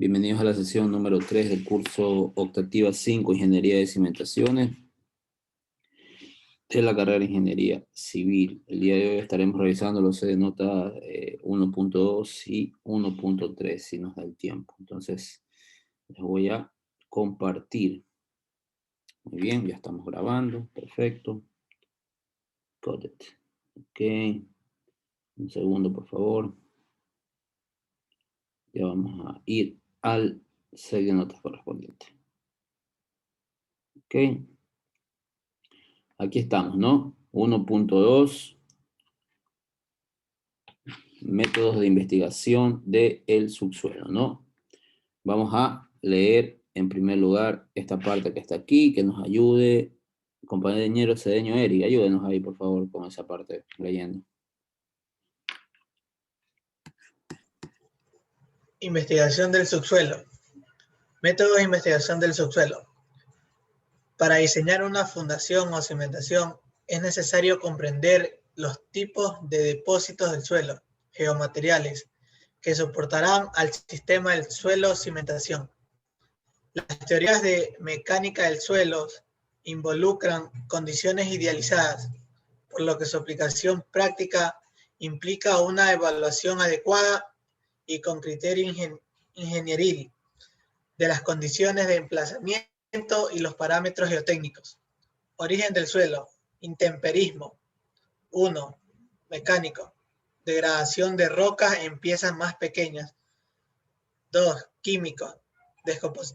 Bienvenidos a la sesión número 3 del curso Optativa 5, Ingeniería de Cimentaciones, de la carrera de Ingeniería Civil. El día de hoy estaremos revisando los de nota 1.2 y 1.3, si nos da el tiempo. Entonces, les voy a compartir. Muy bien, ya estamos grabando, perfecto. Got it. Ok, un segundo, por favor. Ya vamos a ir al set de notas correspondiente. Ok. Aquí estamos, ¿no? 1.2, métodos de investigación del subsuelo, ¿no? Vamos a leer en primer lugar esta parte que está aquí, que nos ayude. Compañero Cedeño Eric, ayúdenos ahí, por favor, con esa parte leyendo. Investigación del subsuelo. Métodos de investigación del subsuelo. Para diseñar una fundación o cimentación es necesario comprender los tipos de depósitos del suelo, geomateriales, que soportarán al sistema del suelo cimentación. Las teorías de mecánica del suelo involucran condiciones idealizadas, por lo que su aplicación práctica implica una evaluación adecuada y con criterio ingenieril de las condiciones de emplazamiento y los parámetros geotécnicos. Origen del suelo, intemperismo. 1. Mecánico, degradación de rocas en piezas más pequeñas. 2. Químico,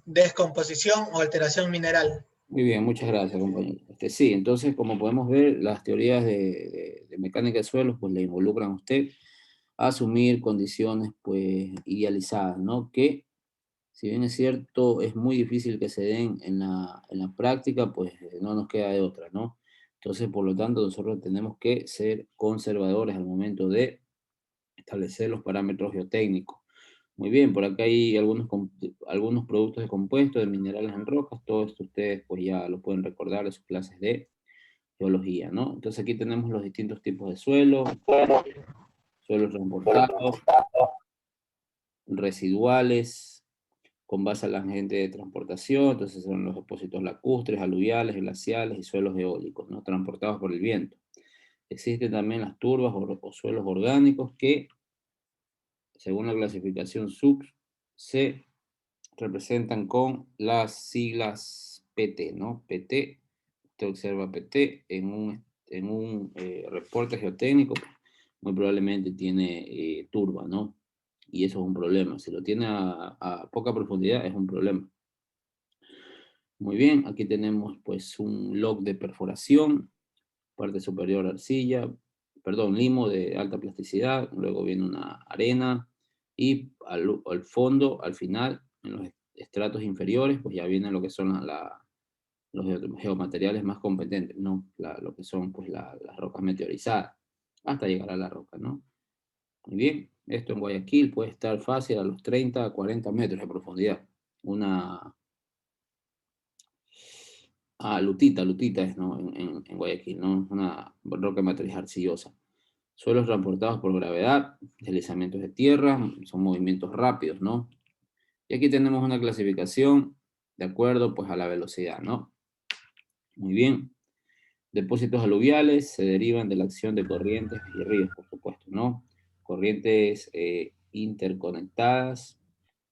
descomposición o alteración mineral. Muy bien, muchas gracias, compañero. Sí, entonces, como podemos ver, las teorías de mecánica de suelos, pues le involucran a usted a asumir condiciones, pues, idealizadas, ¿no? Que, si bien es cierto, es muy difícil que se den en la práctica, pues no nos queda de otra, ¿no? Entonces, por lo tanto, nosotros tenemos que ser conservadores al momento de establecer los parámetros geotécnicos. Muy bien, por acá hay algunos productos de compuestos, de minerales en rocas, todo esto ustedes pues ya lo pueden recordar de sus clases de geología, ¿no? Entonces aquí tenemos los distintos tipos de suelos transportados, residuales, con base a la agente de transportación, entonces son los depósitos lacustres, aluviales, glaciales y suelos eólicos, ¿no? Transportados por el viento. Existen también las turbas o suelos orgánicos que, según la clasificación SUCS, se representan con las siglas PT, ¿no? PT, usted observa PT en un reporte geotécnico, muy probablemente tiene turba, ¿no? Y eso es un problema. Si lo tiene a poca profundidad, es un problema. Muy bien, aquí tenemos pues un log de perforación, parte superior arcilla, perdón, limo de alta plasticidad, luego viene una arena y al fondo, al final, en los estratos inferiores, pues ya vienen lo que son los geomateriales más competentes, ¿no? Lo que son pues las rocas meteorizadas, hasta llegar a la roca, ¿no? Muy bien, esto en Guayaquil puede estar fácil a los 30 a 40 metros de profundidad. Lutita es, ¿no? En Guayaquil, ¿no? Una roca matriz arcillosa. Suelos transportados por gravedad, deslizamientos de tierra, son movimientos rápidos, ¿no? Y aquí tenemos una clasificación de acuerdo, pues, a la velocidad, ¿no? Muy bien. Depósitos aluviales se derivan de la acción de corrientes y ríos, por supuesto, ¿no? Corrientes interconectadas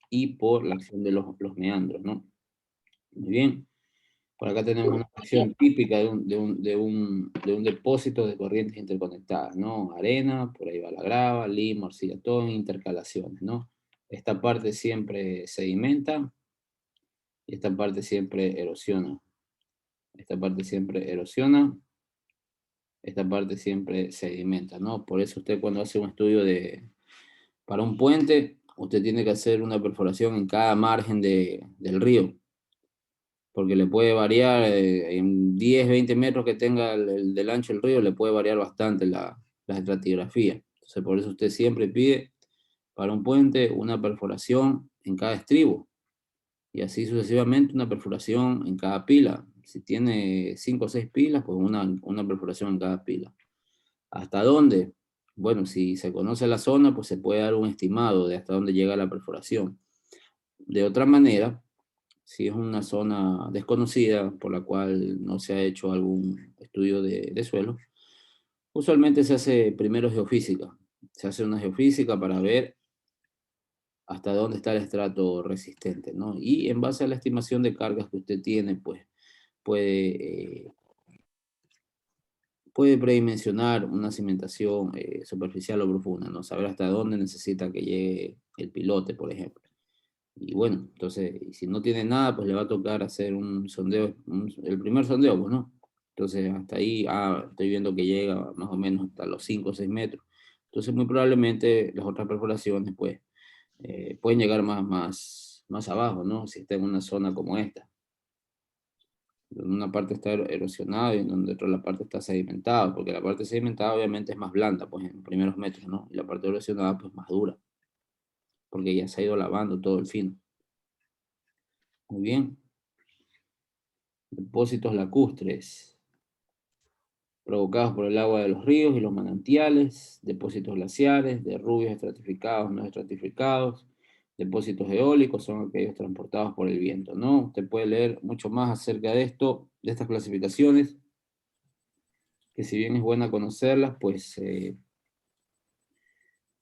y por la acción de los meandros, ¿no? Muy bien. Por acá tenemos una acción típica de un depósito de corrientes interconectadas, ¿no? Arena, por ahí va la grava, limo, arcilla, todo en intercalaciones, ¿no? Esta parte siempre sedimenta y esta parte siempre erosiona. Esta parte siempre erosiona, esta parte siempre sedimenta, ¿no? Por eso usted cuando hace un estudio para un puente, usted tiene que hacer una perforación en cada margen del río, porque le puede variar en 10, 20 metros que tenga del ancho del río, le puede variar bastante la estratigrafía. Entonces, por eso usted siempre pide para un puente una perforación en cada estribo, y así sucesivamente una perforación en cada pila. Si tiene 5 o 6 pilas, pues una perforación en cada pila. ¿Hasta dónde? Bueno, si se conoce la zona, pues se puede dar un estimado de hasta dónde llega la perforación. De otra manera, si es una zona desconocida por la cual no se ha hecho algún estudio de suelo, usualmente se hace primero geofísica. Se hace una geofísica para ver hasta dónde está el estrato resistente, ¿no? Y en base a la estimación de cargas que usted tiene, pues puede, puede predimensionar una cimentación superficial o profunda, ¿no? Saber hasta dónde necesita que llegue el pilote, por ejemplo. Y bueno, entonces, y si no tiene nada, pues le va a tocar hacer un sondeo, el primer sondeo, pues, ¿no? Entonces, hasta ahí, estoy viendo que llega más o menos hasta los 5 o 6 metros. Entonces, muy probablemente las otras perforaciones, pues, pueden llegar más abajo, ¿no? Si está en una zona como esta, donde una parte está erosionada y en donde otra la parte está sedimentada, porque la parte sedimentada obviamente es más blanda, pues, en los primeros metros, ¿no? Y la parte erosionada, pues, más dura, porque ya se ha ido lavando todo el fino. Muy bien. Depósitos lacustres provocados por el agua de los ríos y los manantiales, depósitos glaciares, derrubios estratificados, no estratificados, depósitos eólicos son aquellos transportados por el viento, ¿no? Usted puede leer mucho más acerca de esto, de estas clasificaciones, que si bien es buena conocerlas, pues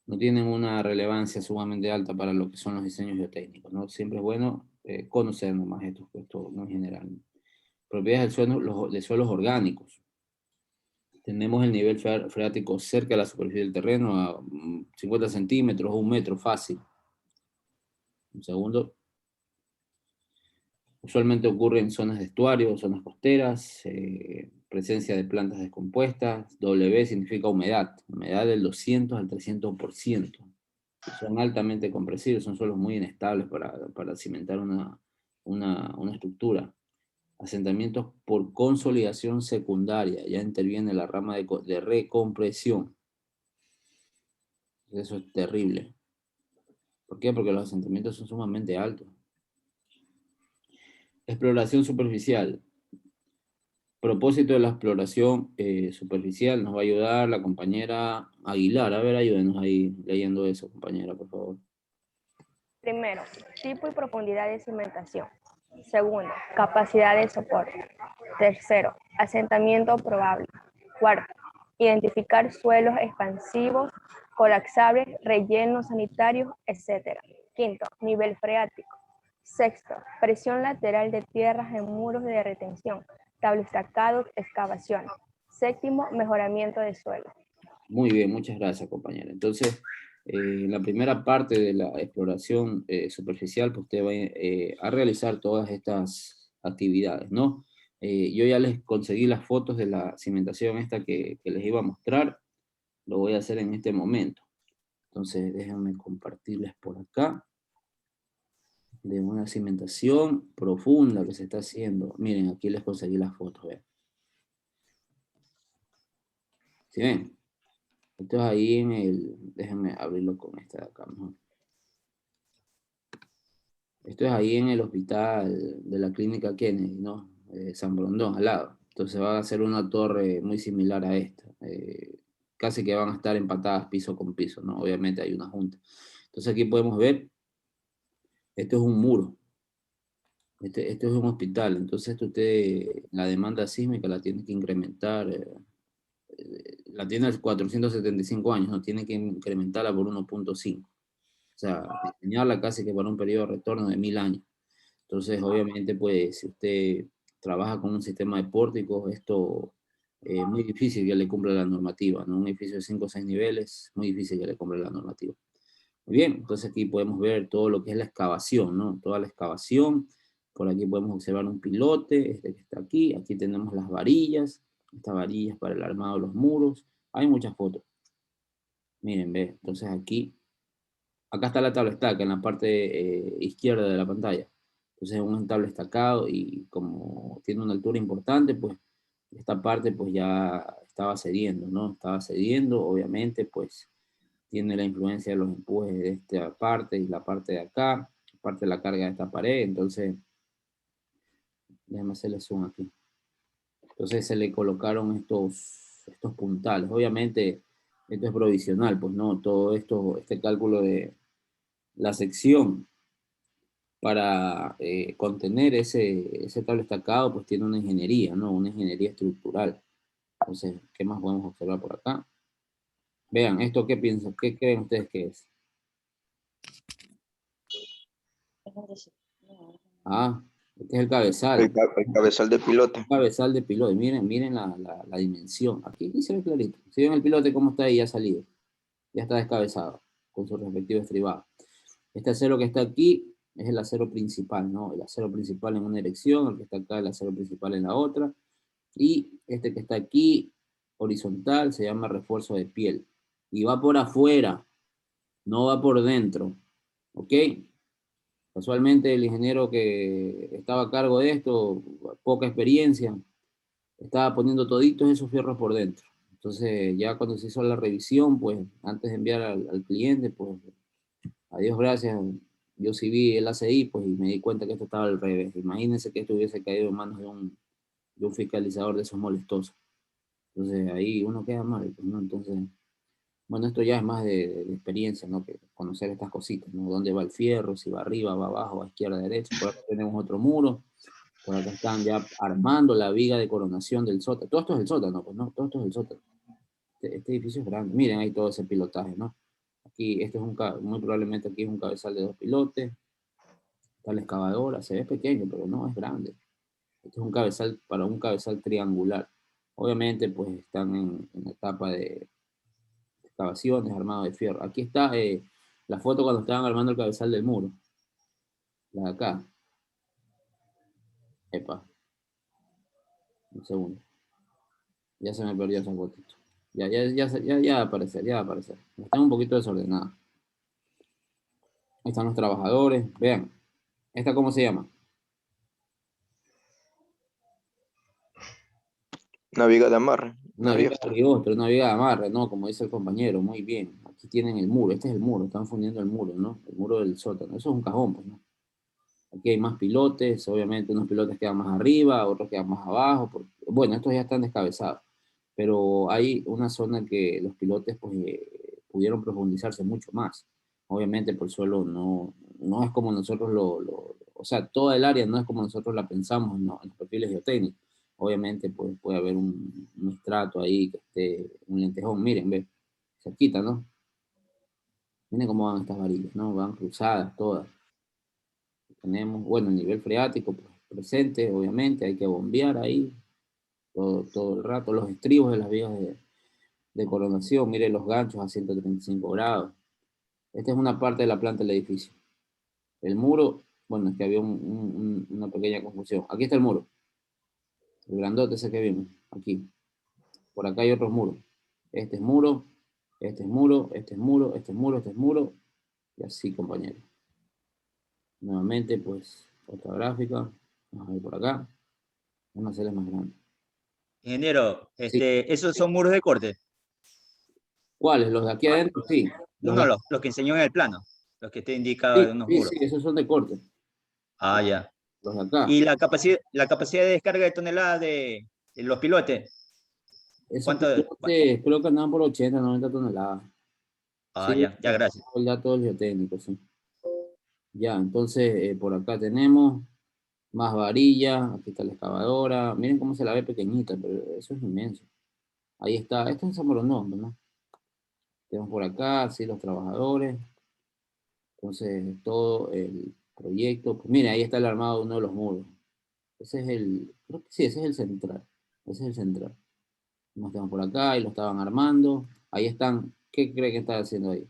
no tienen una relevancia sumamente alta para lo que son los diseños geotécnicos, ¿no? Siempre es bueno conocer nomás esto ¿no? En general. Propiedades de suelos orgánicos. Tenemos el nivel freático cerca de la superficie del terreno a 50 centímetros o 1 metro fácil. Un segundo. Usualmente ocurre en zonas de estuario, zonas costeras, presencia de plantas descompuestas. W significa humedad, humedad del 200 al 300%. Son altamente compresibles, son suelos muy inestables para cimentar una estructura. Asentamientos por consolidación secundaria, ya interviene la rama de recompresión. Eso es terrible. ¿Por qué? Porque los asentamientos son sumamente altos. Exploración superficial. Propósito de la exploración superficial nos va a ayudar la compañera Aguilar. A ver, ayúdenos ahí leyendo eso, compañera, por favor. Primero, tipo y profundidad de cimentación. Segundo, capacidad de soporte. Tercero, asentamiento probable. Cuarto, identificar suelos expansivos, colapsables, rellenos sanitarios, etc. Quinto, nivel freático. Sexto, presión lateral de tierras en muros de retención, tabloestacados, excavaciones. Séptimo, mejoramiento de suelo. Muy bien, muchas gracias, compañera. Entonces, en la primera parte de la exploración superficial, pues usted va a realizar todas estas actividades, ¿no? Yo ya les conseguí las fotos de la cimentación esta que les iba a mostrar. Lo voy a hacer en este momento. Entonces, déjenme compartirles por acá. De una cimentación profunda que se está haciendo. Miren, aquí les conseguí las fotos, vean. ¿Sí ven? Esto es ahí en el... Déjenme abrirlo con esta de acá mejor. Esto es ahí en el hospital de la clínica Kennedy, ¿no? San Borondón, al lado. Entonces va a ser una torre muy similar a esta. Casi que van a estar empatadas piso con piso, ¿no? Obviamente hay una junta. Entonces aquí podemos ver, esto es un muro. Este es un hospital, entonces usted, la demanda sísmica la tiene que incrementar, la tiene a 475 años, no tiene que incrementarla por 1.5. O sea, diseñarla casi que para un periodo de retorno de 1000 años. Entonces, obviamente, pues, si usted trabaja con un sistema de pórticos, esto es muy difícil que le cumpla la normativa, ¿no? Un edificio de 5 o 6 niveles, muy difícil que le cumpla la normativa. Muy bien, entonces aquí podemos ver todo lo que es la excavación, ¿no? Toda la excavación. Por aquí podemos observar un pilote, este que está aquí. Aquí tenemos las varillas, estas varillas para el armado de los muros. Hay muchas fotos. Miren, ve, entonces aquí, acá está la tabla estaca en la parte izquierda de la pantalla. Entonces es un tabla estacado y como tiene una altura importante, pues esta parte pues ya estaba cediendo, ¿no? Estaba cediendo, obviamente, pues tiene la influencia de los empujes de esta parte y la parte de acá, parte de la carga de esta pared, entonces, déjame hacerle zoom aquí. Entonces se le colocaron estos puntales. Obviamente, esto es provisional, pues no, todo esto, este cálculo de la sección para contener ese cable estacado, pues tiene una ingeniería, ¿no? Una ingeniería estructural. Entonces, ¿qué más podemos observar por acá? Vean, ¿esto qué piensan? ¿Qué creen ustedes que es? Ah, este es el cabezal. El cabezal de pilote. Cabezal de pilote. Miren la dimensión. Aquí se ve clarito. Si ven el pilote cómo está ahí, ya ha salido. Ya está descabezado, con su respectivo estribado. Este acero que está aquí es el acero principal, ¿no? El acero principal en una dirección, el que está acá, el acero principal en la otra. Y este que está aquí, horizontal, se llama refuerzo de piel. Y va por afuera, no va por dentro. ¿Ok? Casualmente el ingeniero que estaba a cargo de esto, poca experiencia, estaba poniendo toditos esos fierros por dentro. Entonces ya cuando se hizo la revisión, pues antes de enviar al cliente, pues a Dios gracias, yo sí vi el ACI, pues y me di cuenta que esto estaba al revés. Imagínense que esto hubiese caído en manos de un fiscalizador de esos molestosos. Entonces ahí uno queda mal, pues, ¿no? Entonces, bueno, esto ya es más de experiencia, ¿no? Que conocer estas cositas, ¿no? ¿Dónde va el fierro? Si va arriba, va abajo, va izquierda, derecha. Por acá tenemos otro muro. Por acá están ya armando la viga de coronación del sótano. Todo esto es el sótano, pues, ¿no? Todo esto es el sótano. Este edificio es grande. Miren ahí todo ese pilotaje, ¿no? Aquí, este es muy probablemente aquí es un cabezal de 2 pilotes. Está la excavadora. Se ve pequeño, pero no, es grande. Este es un cabezal para un cabezal triangular. Obviamente, pues están en la etapa de excavaciones, armado de fierro. Aquí está la foto cuando estaban armando el cabezal del muro. La de acá. Epa, un segundo. Ya se me perdió esa fotito. Ya va a aparecer, ya va a aparecer. Está un poquito desordenada. Ahí están los trabajadores. Vean. ¿Esta cómo se llama? Una viga de amarre. Una Una viga de riostra. riostra, una viga de amarre, ¿no? Como dice el compañero. Muy bien. Aquí tienen el muro. Este es el muro. Están fundiendo el muro, ¿no? El muro del sótano. Eso es un cajón, pues, ¿no? Aquí hay más pilotes. Obviamente unos pilotes quedan más arriba, otros quedan más abajo. Bueno, estos ya están descabezados. Pero hay una zona que los pilotes, pues, pudieron profundizarse mucho más. Obviamente, por el suelo no es como nosotros o sea, toda el área no es como nosotros la pensamos, ¿no? En los perfiles geotécnicos. Obviamente, pues puede haber un estrato ahí, que esté, un lentejón, miren, ve, cerquita, ¿no? Miren cómo van estas varillas, ¿no? Van cruzadas todas. Tenemos, bueno, el nivel freático, pues, presente, obviamente, hay que bombear ahí todo el rato. Los estribos de las vías de coronación, miren los ganchos a 135 grados. Esta es una parte de la planta del edificio. El muro, bueno, es que había una pequeña confusión. Aquí está el muro, el grandote ese que vimos, aquí. Por acá hay otros muros. Este es muro, este es muro, este es muro, este es muro, este es muro, y así, compañeros. Nuevamente, pues, otra gráfica. Vamos a ver por acá. Vamos a hacerles más grande. Ingeniero, Sí. esos son muros de corte. ¿Cuáles? ¿Los de aquí adentro? Sí. No, Los no, de... los que enseñó en el plano, los que te indicaba sí, de unos sí, muros. sí, esos son de corte. Ah, ya. Los de acá. ¿Y la capacidad de descarga de toneladas de los pilotes? Esos ¿Cuánto? pilotes creo que andaban por 80, 90 toneladas. Ah, Sí, ya, ya, gracias. el dato del geotécnico, sí. Ya, entonces por acá tenemos más varilla, aquí está la excavadora. Miren cómo se la ve pequeñita, pero eso es inmenso. Ahí está, esto es San Borondón, ¿no? Tenemos por acá, sí, los trabajadores. Entonces, todo el proyecto. Pues mira, ahí está el armado de uno de los muros. Ese es creo que sí, ese es el central. Ese es el central. Nos tenemos por acá y lo estaban armando. Ahí están, ¿qué cree que están haciendo ahí?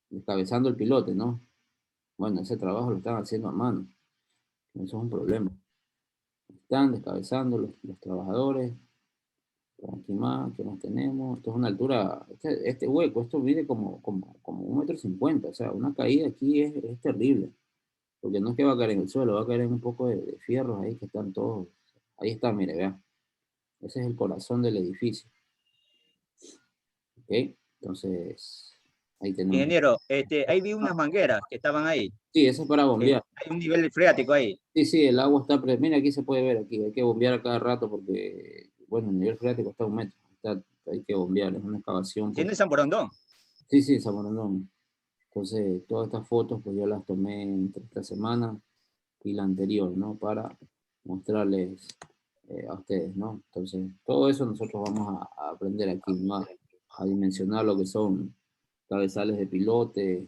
Descabezando el pilote, ¿no? Bueno, ese trabajo lo están haciendo a mano. Eso es un problema. Están descabezando los trabajadores. Por aquí más, ¿qué más tenemos? Esto es una altura, este hueco, esto mide como 1,50 m. O sea, una caída aquí es terrible. Porque no es que va a caer en el suelo, va a caer en un poco de fierros ahí que están todos. Ahí está, mire, vea. Ese es el corazón del edificio. ¿Ok? Entonces, ahí tenemos. Ingeniero, ahí vi unas mangueras que estaban ahí. Sí, eso es para bombear. Hay un nivel freático ahí. Sí, sí, el agua está. Mira, aquí se puede ver, aquí hay que bombear a cada rato porque, bueno, el nivel freático está a 1 metro. Hay que bombear, es una excavación. Pues. ¿Tiene San Borondón? Sí, sí, Zamoronón. Entonces, todas estas fotos, pues yo las tomé entre esta semana y la anterior, ¿no? Para mostrarles a ustedes, ¿no? Entonces, todo eso nosotros vamos a aprender aquí, ¿no? A dimensionar lo que son cabezales de pilotes,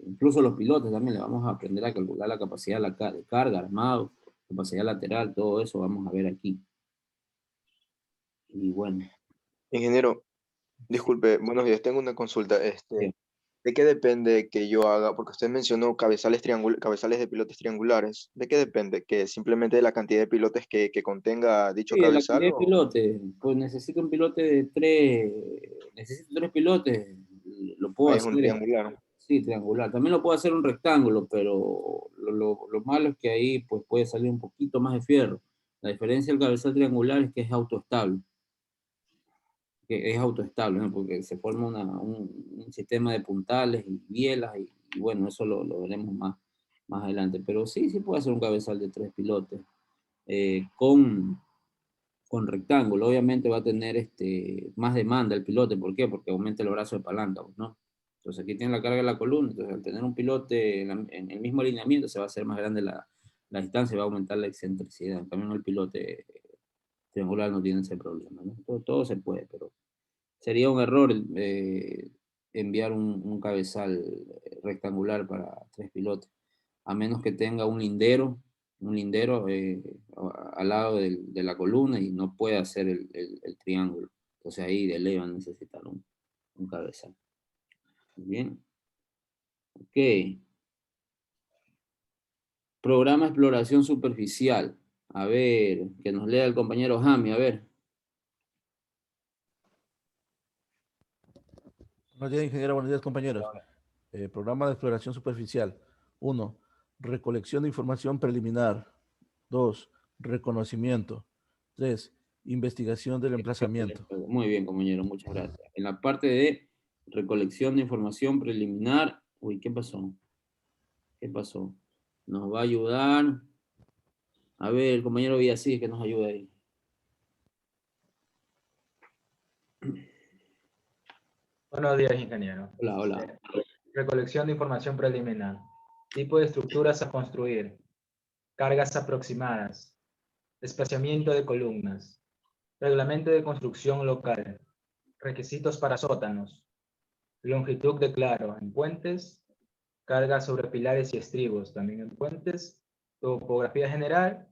incluso los pilotes también le vamos a aprender a calcular la capacidad de carga, armado, capacidad lateral, todo eso vamos a ver aquí. Y bueno, Ingeniero, disculpe, buenos días, tengo una consulta. bien. ¿De qué depende que yo haga? Porque usted mencionó cabezales de pilotes triangulares. ¿De qué depende? ¿Que simplemente de la cantidad de pilotes que contenga dicho Sí, de la cabezal? cantidad de pilotes, pues necesito un pilote de tres, necesito tres pilotes, lo puedo Ahí es un hacer, triangular. sí, triangular. También lo puedo hacer un rectángulo, pero lo malo es que ahí pues puede salir un poquito más de fierro. La diferencia del cabezal triangular es que es autoestable, ¿no? Porque se forma un sistema de puntales y bielas y bueno, eso lo veremos más adelante. Pero sí, sí puede ser un cabezal de tres pilotes con rectángulo. Obviamente va a tener más demanda el pilote. ¿Por qué? Porque aumenta el brazo de palanca, ¿no? Entonces aquí tiene la carga de la columna. Entonces al tener un pilote en el mismo alineamiento se va a hacer más grande la distancia y va a aumentar la excentricidad. En cambio, el pilote triangular no tiene ese problema, ¿no? Todo se puede, pero sería un error enviar un cabezal rectangular para tres pilotes, a menos que tenga un lindero al lado de la columna y no pueda hacer el triángulo. Entonces ahí de ley van a necesitar un cabezal. Bien. Ok. Programa de exploración superficial. A ver, que nos lea el compañero Jami, a ver. Buenos días, ingeniero. Buenos días, compañeros. Programa de exploración superficial. 1. Recolección de información preliminar. 2. Reconocimiento. 3. Investigación del emplazamiento. Muy bien, compañero, muchas gracias. En la parte de recolección de información preliminar, uy, ¿qué pasó? ¿Qué pasó? Nos va a ayudar. A ver, el compañero Villasís, que nos ayude ahí. Buenos días, ingeniero. Hola, hola. Recolección de información preliminar. Tipo de estructuras a construir. Cargas aproximadas. Desplazamiento de columnas. Reglamento de construcción local. Requisitos para sótanos. Longitud de claro en puentes. Cargas sobre pilares y estribos también en puentes. Topografía general.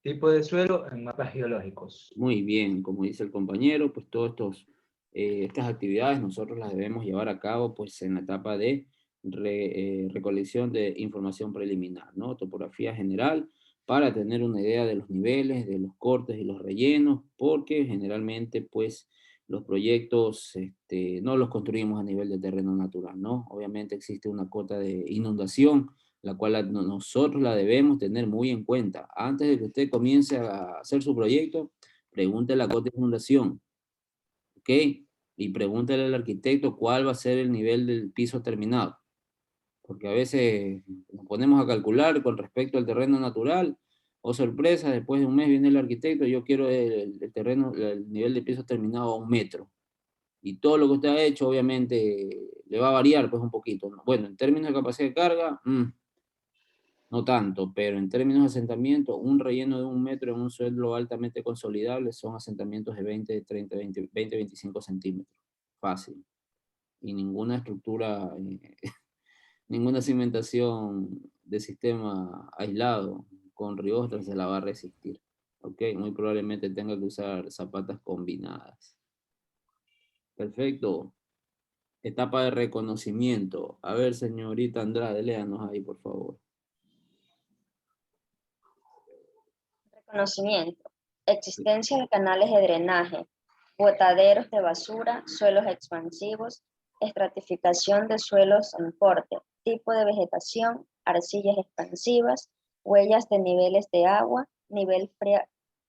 Tipo de suelo en mapas geológicos. Muy bien, como dice el compañero, pues todas estas actividades nosotros las debemos llevar a cabo pues en la etapa de recolección de información preliminar, ¿no? Topografía general, para tener una idea de los niveles, de los cortes y los rellenos, porque generalmente pues los proyectos no los construimos a nivel de terreno natural, ¿no? Obviamente existe una cota de inundación, la cual nosotros la debemos tener muy en cuenta. Antes de que usted comience a hacer su proyecto, pregúntele la cota de inundación, ¿ok? Y pregúntele al arquitecto cuál va a ser el nivel del piso terminado, porque a veces nos ponemos a calcular con respecto al terreno natural, o sorpresa, después de un mes viene el arquitecto, yo quiero el terreno, el nivel de piso terminado a 1 metro, y todo lo que usted ha hecho obviamente le va a variar pues un poquito, ¿no? Bueno, en términos de capacidad de carga, no tanto, pero en términos de asentamiento, un relleno de 1 metro en un suelo altamente consolidable son asentamientos de 20, 30, 20, 20, 25 centímetros. Fácil. Y ninguna estructura, ninguna cimentación de sistema aislado con riostra se la va a resistir. ¿Ok? Muy probablemente tenga que usar zapatas combinadas. Perfecto. Etapa de reconocimiento. A ver, señorita Andrade, léanos ahí, por favor. Reconocimiento. Existencia de canales de drenaje, botaderos de basura, suelos expansivos, estratificación de suelos en corte, tipo de vegetación, arcillas expansivas, huellas de niveles de agua, nivel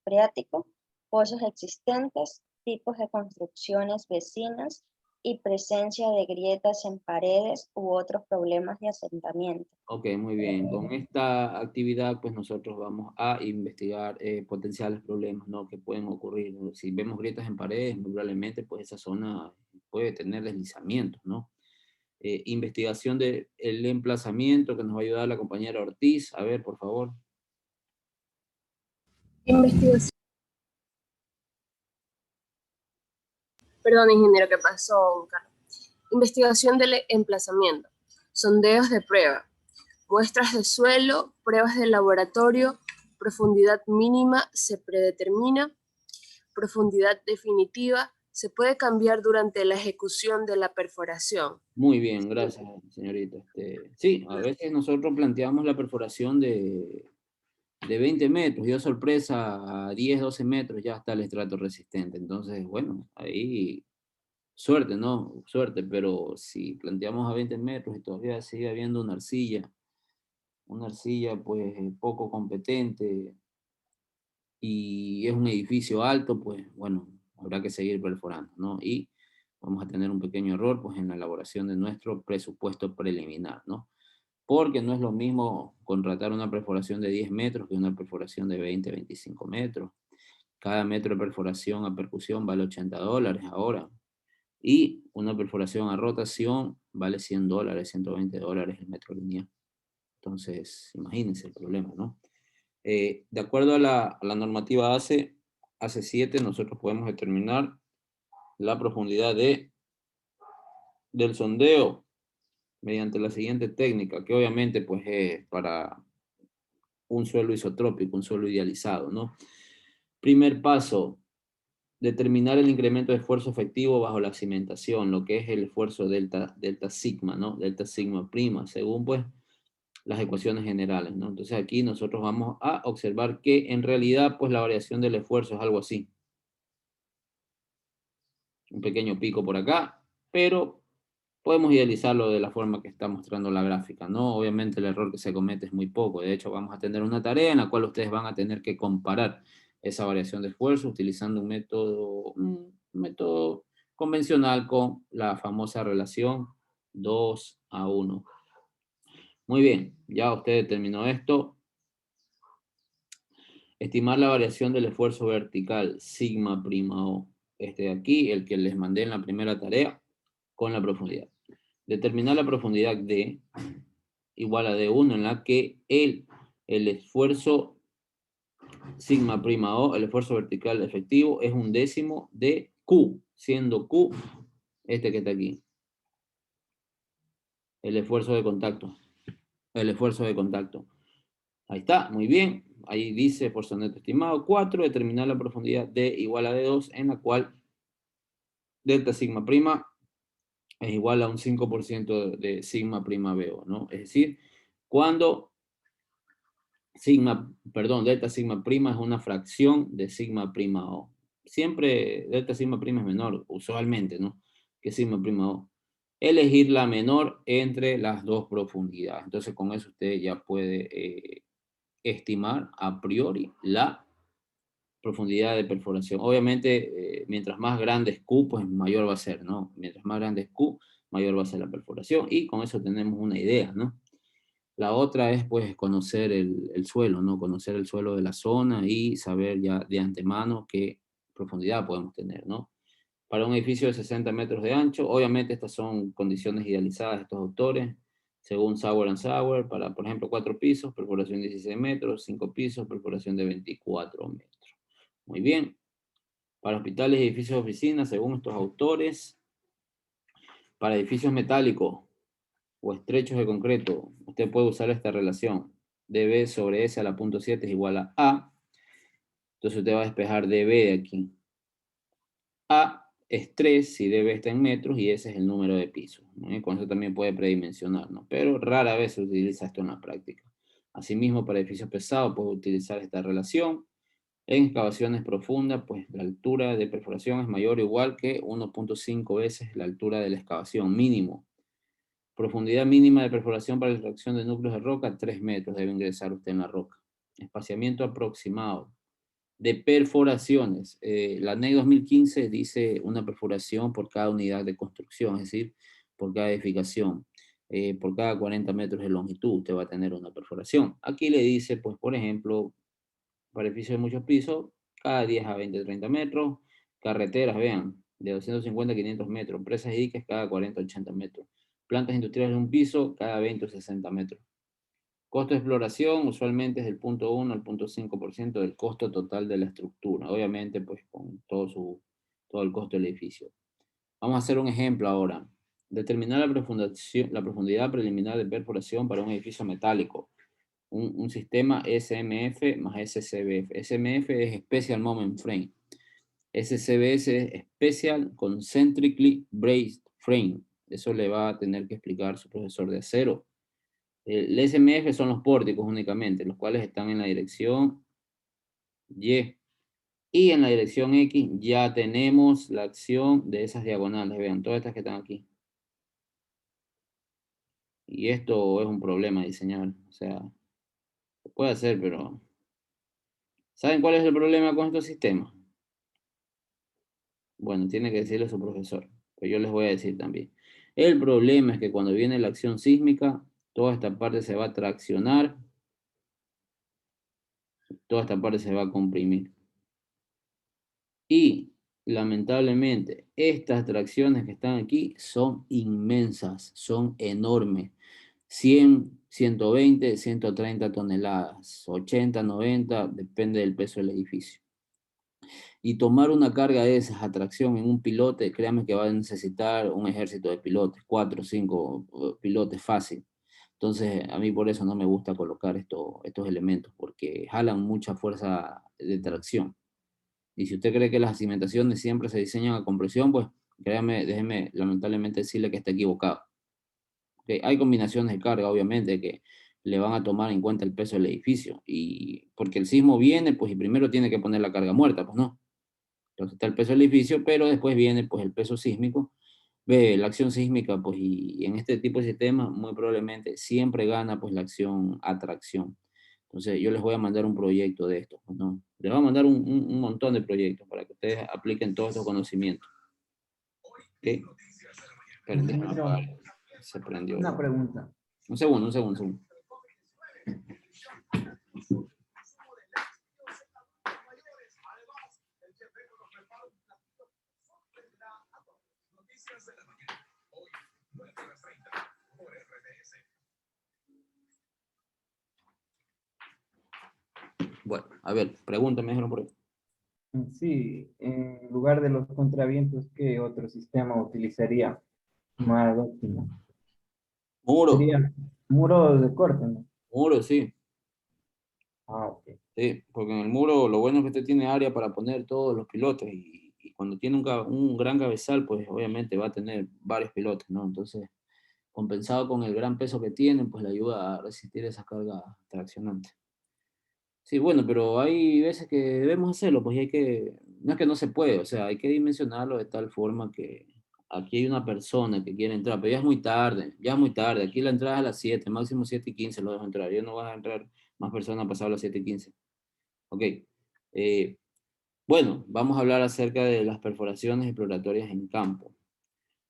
freático, pozos existentes, tipos de construcciones vecinas y presencia de grietas en paredes u otros problemas de asentamiento. Ok, muy bien. Con esta actividad, pues nosotros vamos a investigar potenciales problemas, ¿no? Que pueden ocurrir. Si vemos grietas en paredes, muy probablemente, pues esa zona puede tener deslizamientos, ¿no? Investigación del emplazamiento que nos va a ayudar la compañera Ortiz. A ver, por favor. Investigación. Perdón, ingeniero, ¿qué pasó, Carlos? Investigación del emplazamiento, sondeos de prueba, muestras de suelo, pruebas de laboratorio, profundidad mínima se predetermina, profundidad definitiva se puede cambiar durante la ejecución de la perforación. Muy bien, gracias, señorita. Sí, a veces nosotros planteamos la perforación de 20 metros, y sorpresa, a 10, 12 metros ya está el estrato resistente. Entonces, bueno, ahí suerte, ¿no? Suerte, pero si planteamos a 20 metros y todavía sigue habiendo una arcilla pues poco competente, y es un edificio alto, pues bueno, habrá que seguir perforando, ¿no? Y vamos a tener un pequeño error pues en la elaboración de nuestro presupuesto preliminar, ¿no? Porque no es lo mismo contratar una perforación de 10 metros que una perforación de 20, 25 metros. Cada metro de perforación a percusión vale $80 ahora. Y una perforación a rotación vale $100, $120 el metro lineal. Entonces, imagínense el problema, ¿no? De acuerdo a la normativa ACE 7, nosotros podemos determinar la profundidad del sondeo mediante la siguiente técnica, que obviamente pues es para un suelo isotrópico, un suelo idealizado, ¿no? Primer paso, determinar el incremento de esfuerzo efectivo bajo la cimentación, lo que es el esfuerzo delta sigma, ¿no? Delta sigma prima, según pues las ecuaciones generales, ¿no? Entonces aquí nosotros vamos a observar que en realidad pues la variación del esfuerzo es algo así. Un pequeño pico por acá, pero podemos idealizarlo de la forma que está mostrando la gráfica, ¿no? Obviamente el error que se comete es muy poco. De hecho, vamos a tener una tarea en la cual ustedes van a tener que comparar esa variación de esfuerzo utilizando un método convencional con la famosa relación 2:1. Muy bien, ya usted determinó esto. Estimar la variación del esfuerzo vertical, sigma prima O. Este de aquí, el que les mandé en la primera tarea, con la profundidad. Determinar la profundidad D igual a D1, en la que el esfuerzo sigma prima O, el esfuerzo vertical efectivo, es 1/10 de Q, siendo Q este que está aquí. El esfuerzo de contacto. El esfuerzo de contacto. Ahí está, muy bien. Ahí dice esfuerzo neto estimado 4, determinar la profundidad D igual a D2, en la cual delta sigma prima es igual a un 5% de sigma prima BO, ¿no? Es decir, cuando delta sigma prima es una fracción de sigma prima O. Siempre delta sigma prima es menor, usualmente, ¿no? Que sigma prima O. Elegir la menor entre las dos profundidades. Entonces, con eso usted ya puede estimar a priori la profundidad de perforación. Obviamente, mientras más grande es Q, pues mayor va a ser, ¿no? Mientras más grande es Q, mayor va a ser la perforación, y con eso tenemos una idea, ¿no? La otra es, pues, conocer el suelo, ¿no? Conocer el suelo de la zona y saber ya de antemano qué profundidad podemos tener, ¿no? Para un edificio de 60 metros de ancho, obviamente estas son condiciones idealizadas de estos autores, según Sauer and Sauer, para, por ejemplo, 4 pisos, perforación de 16 metros, 5 pisos, perforación de 24 metros. Muy bien. Para hospitales y edificios de oficinas, según estos autores, para edificios metálicos o estrechos de concreto, usted puede usar esta relación. dB sobre S a la punto 7 es igual a A. Entonces usted va a despejar dB de aquí. A es 3 si dB está en metros y ese es el número de pisos, ¿no? Y con eso también puede predimensionar, ¿no? Pero rara vez se utiliza esto en la práctica. Asimismo, para edificios pesados puede utilizar esta relación. En excavaciones profundas, pues la altura de perforación es mayor o igual que 1.5 veces la altura de la excavación mínimo. Profundidad mínima de perforación para la extracción de núcleos de roca, 3 metros debe ingresar usted en la roca. Espaciamiento aproximado de perforaciones. La NEC 2015 dice una perforación por cada unidad de construcción, es decir, por cada edificación. Por cada 40 metros de longitud usted va a tener una perforación. Aquí le dice, pues, por ejemplo, para edificios de muchos pisos, cada 10 a 20, 30 metros. Carreteras, vean, de 250 a 500 metros. Presas y diques cada 40 a 80 metros. plantas industriales de un piso cada 20 o 60 metros. Costo de exploración usualmente es del 0.1 al 0.5% del costo total de la estructura, obviamente pues con todo el costo del edificio. Vamos a hacer un ejemplo ahora. Determinar la profundidad preliminar de perforación para un edificio metálico. Un sistema SMF más SCBF. SMF es Special Moment Frame. SCBS es Special Concentrically Braced Frame. Eso le va a tener que explicar su profesor de acero. El SMF son los pórticos únicamente, los cuales están en la dirección Y. Y en la dirección X ya tenemos la acción de esas diagonales. Vean, todas estas que están aquí. Y esto es un problema diseñar. O sea, se puede hacer, pero... ¿Saben cuál es el problema con estos sistemas? Bueno, tiene que decirle a su profesor. Pero yo les voy a decir también. El problema es que cuando viene la acción sísmica, toda esta parte se va a traccionar. Toda esta parte se va a comprimir. Y lamentablemente, estas tracciones que están aquí son inmensas, son enormes. 100, 120, 130 toneladas, 80, 90, depende del peso del edificio. Y tomar una carga de esas a tracción en un pilote, créanme que va a necesitar un ejército de pilotes, 4 o 5 pilotes fácil. Entonces, a mí por eso no me gusta colocar estos elementos, porque jalan mucha fuerza de tracción. Y si usted cree que las cimentaciones siempre se diseñan a compresión, pues créame, déjeme lamentablemente decirle que está equivocado. ¿Okay? Hay combinaciones de carga, obviamente, que le van a tomar en cuenta el peso del edificio. Y porque el sismo viene, pues y primero tiene que poner la carga muerta, pues no. Entonces está el peso del edificio, pero después viene pues el peso sísmico. Ve, la acción sísmica, pues y en este tipo de sistemas muy probablemente siempre gana pues la acción atracción. Entonces yo les voy a mandar un proyecto de esto, pues, ¿no? Les voy a mandar un montón de proyectos para que ustedes apliquen todos estos conocimientos. ¿Ok? Esperen, déjenme apagar. Se prendió. Una pregunta. Un segundo. Bueno, a ver, pregúntame, por ahí. Sí, en lugar de los contravientos, ¿qué otro sistema utilizaría más óptimo? Muro. Sería muro de corte, ¿no? Muro, sí. Ah, ok. Sí, porque en el muro lo bueno es que usted tiene área para poner todos los pilotes y cuando tiene un gran cabezal, pues obviamente va a tener varios pilotes, ¿no? Entonces, compensado con el gran peso que tienen, pues le ayuda a resistir esa carga traccionante. Sí, bueno, pero hay veces que debemos hacerlo, pues no es que no se puede, o sea, hay que dimensionarlo de tal forma que aquí hay una persona que quiere entrar, pero ya es muy tarde, aquí la entrada es a las 7, máximo 7:15 lo dejo entrar, yo no voy a entrar más personas pasado las 7:15. Ok, bueno, vamos a hablar acerca de las perforaciones exploratorias en campo.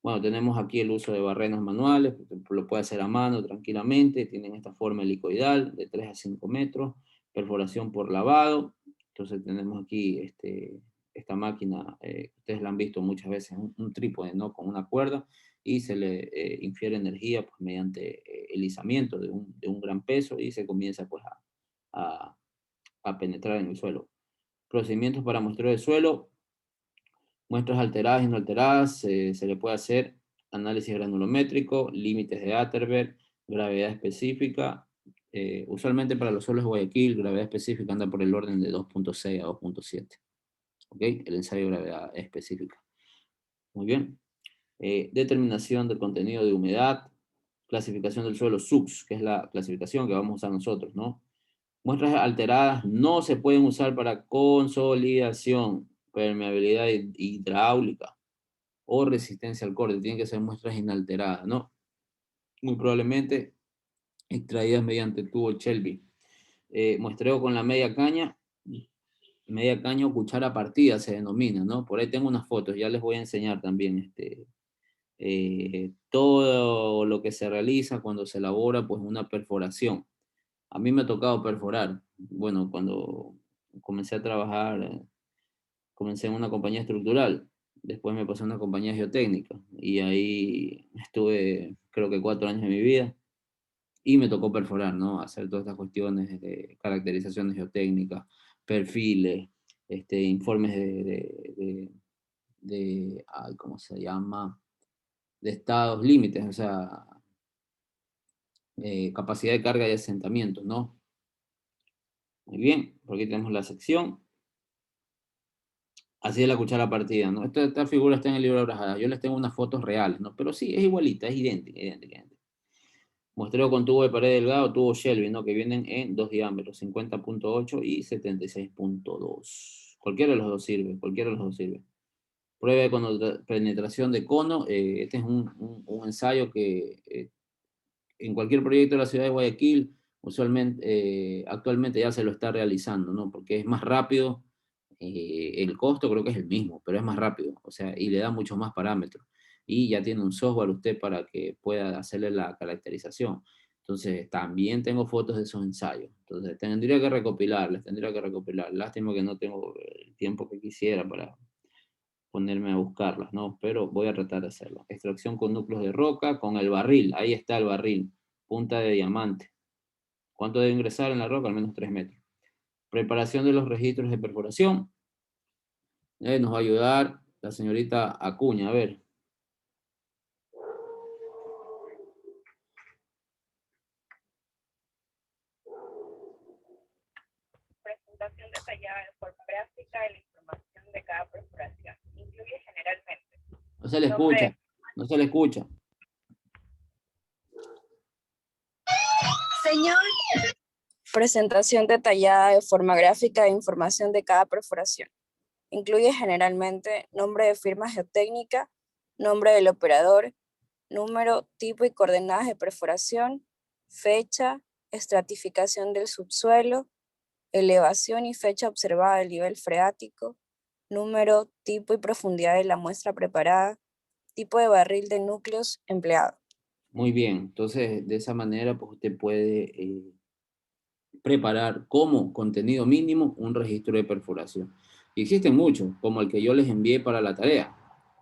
Bueno, tenemos aquí el uso de barrenos manuales, lo puede hacer a mano tranquilamente, tienen esta forma helicoidal de 3 a 5 metros, perforación por lavado. Entonces tenemos aquí esta máquina, ustedes la han visto muchas veces, un trípode, ¿no? Con una cuerda, y se le infiere energía pues, mediante el izamiento de un gran peso, y se comienza pues a penetrar en el suelo. Procedimientos para muestreo de suelo, muestras alteradas y no alteradas, se le puede hacer análisis granulométrico, límites de Atterberg, gravedad específica. Usualmente para los suelos de Guayaquil, gravedad específica anda por el orden de 2.6 a 2.7. ¿Ok? El ensayo de gravedad específica. Muy bien. Determinación del contenido de humedad, clasificación del suelo SUX, que es la clasificación que vamos a usar nosotros, ¿no? Muestras alteradas no se pueden usar para consolidación, permeabilidad hidráulica o resistencia al corte. Tienen que ser muestras inalteradas, ¿no? Muy probablemente extraídas mediante tubo Shelby. Muestreo con la media caña o cuchara partida se denomina, ¿no? Por ahí tengo unas fotos, ya les voy a enseñar también todo lo que se realiza cuando se elabora pues una perforación. A mí me ha tocado perforar. Bueno, cuando comencé a trabajar, comencé en una compañía estructural. Después me pasé a una compañía geotécnica. Y ahí estuve creo que 4 años de mi vida, y me tocó perforar, ¿no? Hacer todas estas cuestiones de caracterizaciones geotécnicas, perfiles, informes ay, ¿cómo se llama? De estados límites, o sea, capacidad de carga y asentamientos, ¿no? Muy bien, por aquí tenemos la sección. Así es la cuchara partida, ¿no? Esta figura está en el libro de Brajada. Yo les tengo unas fotos reales, ¿no? Pero sí, es igualita, es idéntica, idéntica. Muestreo con tubo de pared delgado, tubo Shelby, ¿no? Que vienen en 2 diámetros, 50.8 y 76.2. Cualquiera de los dos sirve, cualquiera de los dos sirve. Prueba de penetración de cono. Este es un ensayo que en cualquier proyecto de la ciudad de Guayaquil, usualmente, actualmente ya se lo está realizando, ¿no? Porque es más rápido, el costo creo que es el mismo, pero es más rápido, o sea, y le da muchos más parámetros. Y ya tiene un software usted para que pueda hacerle la caracterización. Entonces, también tengo fotos de esos ensayos. Entonces, tendría que recopilarles, tendría que recopilar. Lástima que no tengo el tiempo que quisiera para ponerme a buscarlas, ¿no? Pero voy a tratar de hacerlo. Extracción con núcleos de roca, con el barril. Ahí está el barril. Punta de diamante. ¿Cuánto debe ingresar en la roca? Al menos 3 metros. Preparación de los registros de perforación. Nos va a ayudar la señorita Acuña. A ver. Presentación detallada de forma gráfica de la información de cada perforación. Incluye generalmente. No se le escucha. No se le escucha. Señor. Presentación detallada de forma gráfica de información de cada perforación. Incluye generalmente nombre de firma geotécnica, nombre del operador, número, tipo y coordenadas de perforación, fecha, estratificación del subsuelo, elevación y fecha observada del nivel freático, número, tipo y profundidad de la muestra preparada, tipo de barril de núcleos empleado. Muy bien. Entonces, de esa manera, pues usted puede preparar como contenido mínimo un registro de perforación. Y existen muchos, como el que yo les envié para la tarea,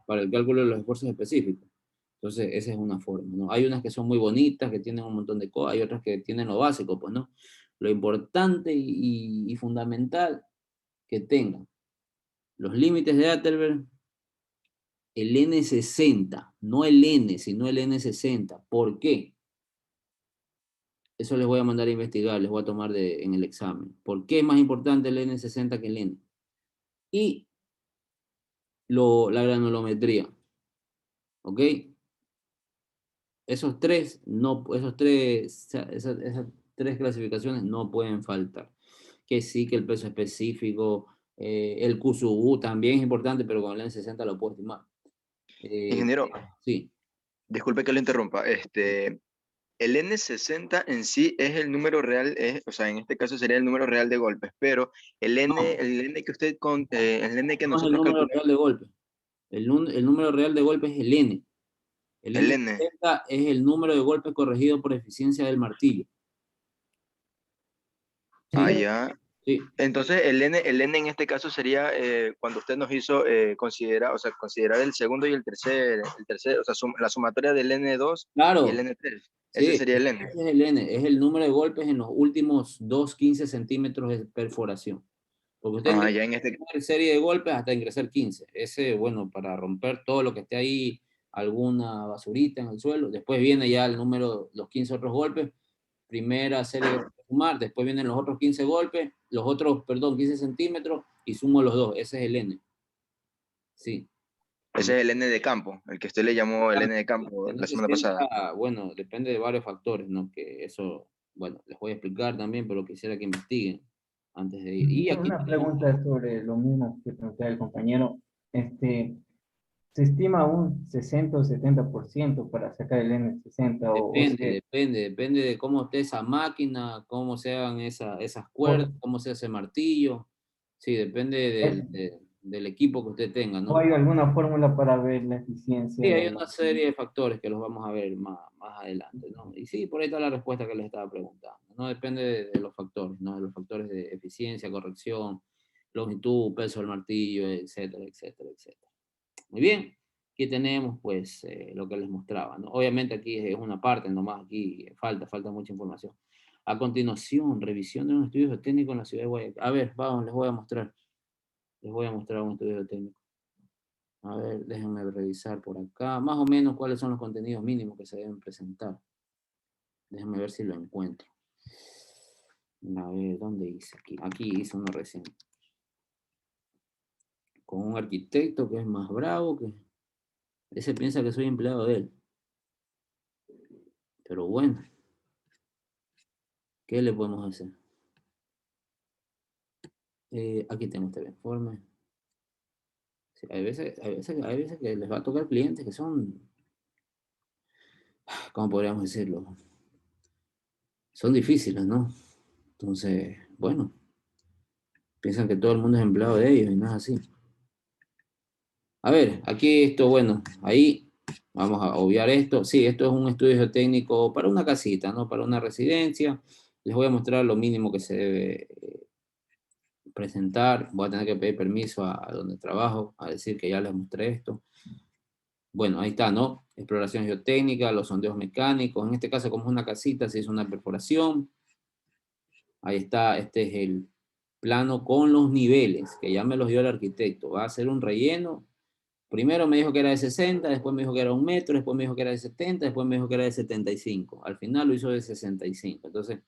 para el cálculo de los esfuerzos específicos. Entonces, esa es una forma, ¿no? Hay unas que son muy bonitas, que tienen un montón de cosas, hay otras que tienen lo básico, pues, ¿no? Lo importante y fundamental que tengan los límites de Atterberg, el N60, no el N, sino el N60. ¿Por qué? Eso les voy a mandar a investigar, les voy a tomar en el examen. ¿Por qué es más importante el N60 que el N? Y la granulometría. ¿Ok? Esas tres clasificaciones no pueden faltar. Que sí, que el peso específico, el QSUU también es importante, pero con el N60 lo puedo estimar. Ingeniero, sí. Disculpe que lo interrumpa. El N60 en sí es el número real, o sea, en este caso sería el número real de golpes, pero el N que usted, el N que No es el nosotros número calculamos, real de golpes. El número real de golpes es el N. El el N60 N. es el número de golpes corregido por eficiencia del martillo. ¿Sí? Ah, ya. Sí. Entonces, el N en este caso sería cuando usted nos hizo considerar el segundo y el tercer, o sea, la sumatoria del N2 y el Claro. N3. Ese Sí, sería el N. ese es el N, es el número de golpes en los últimos 15 centímetros de perforación. Porque usted Ah, tiene ya en este. una serie de golpes hasta ingresar 15. Ese, bueno, para romper todo lo que esté ahí, alguna basurita en el suelo. Después viene ya el número, los 15 otros golpes. Primera serie de sumar, después vienen los otros 15 golpes, 15 centímetros, y sumo los dos. Ese es el N. Sí. Ese es el N de campo, el que usted le llamó el N de campo El la semana pasada. N60, bueno, depende de varios factores, ¿no? Que eso, bueno, les voy a explicar también, pero quisiera que investiguen antes de ir. Y aquí Una pregunta sobre lo mismo que preguntaba el compañero. ¿Se estima un 60 o 70% para sacar el N60? depende de cómo esté esa máquina, cómo se hagan esas cuerdas, cómo se hace ese martillo. Sí, depende del equipo que usted tenga, ¿O ¿no? hay alguna fórmula para ver la eficiencia Sí, hay del una serie de factores que los vamos a ver más adelante, ¿no? Y sí, por ahí está la respuesta que les estaba preguntando. No depende de los factores, ¿no? De los factores de eficiencia, corrección, longitud, peso del martillo, etcétera, etcétera, etcétera. Muy bien. Aquí tenemos, pues, lo que les mostraba, ¿no? Obviamente aquí es una parte nomás, aquí falta mucha información. A continuación, revisión de un estudio geotécnico en la ciudad de Guayaquil. A ver, vamos, les voy a mostrar. Les voy a mostrar un estudio geotécnico. A ver, déjenme revisar por acá. Más o menos cuáles son los contenidos mínimos que se deben presentar. Déjenme ver si lo encuentro. A ver, ¿dónde hice? Aquí hice uno recién. Con un arquitecto que es más bravo, que ese piensa que soy empleado de él. Pero bueno, ¿qué le podemos hacer? Aquí tengo este informe. Sí, hay veces que les va a tocar clientes que son, ¿cómo podríamos decirlo? Son difíciles, ¿no? Entonces, bueno, piensan que todo el mundo es empleado de ellos y no es así. A ver, aquí esto, bueno, ahí vamos a obviar esto. Sí, esto es un estudio geotécnico para una casita, ¿no? Para una residencia. Les voy a mostrar lo mínimo que se debe presentar. Voy a tener que pedir permiso a donde trabajo, a decir que ya les mostré esto. Bueno, ahí está, ¿no? Exploración geotécnica, los sondeos mecánicos. En este caso, como es una casita, se hizo una perforación. Ahí está, este es el plano con los niveles, que ya me los dio el arquitecto. Va a hacer un relleno. Primero me dijo que era de 60, después me dijo que era 1 metro, después me dijo que era de 70, después me dijo que era de 75. Al final lo hizo de 65. Entonces,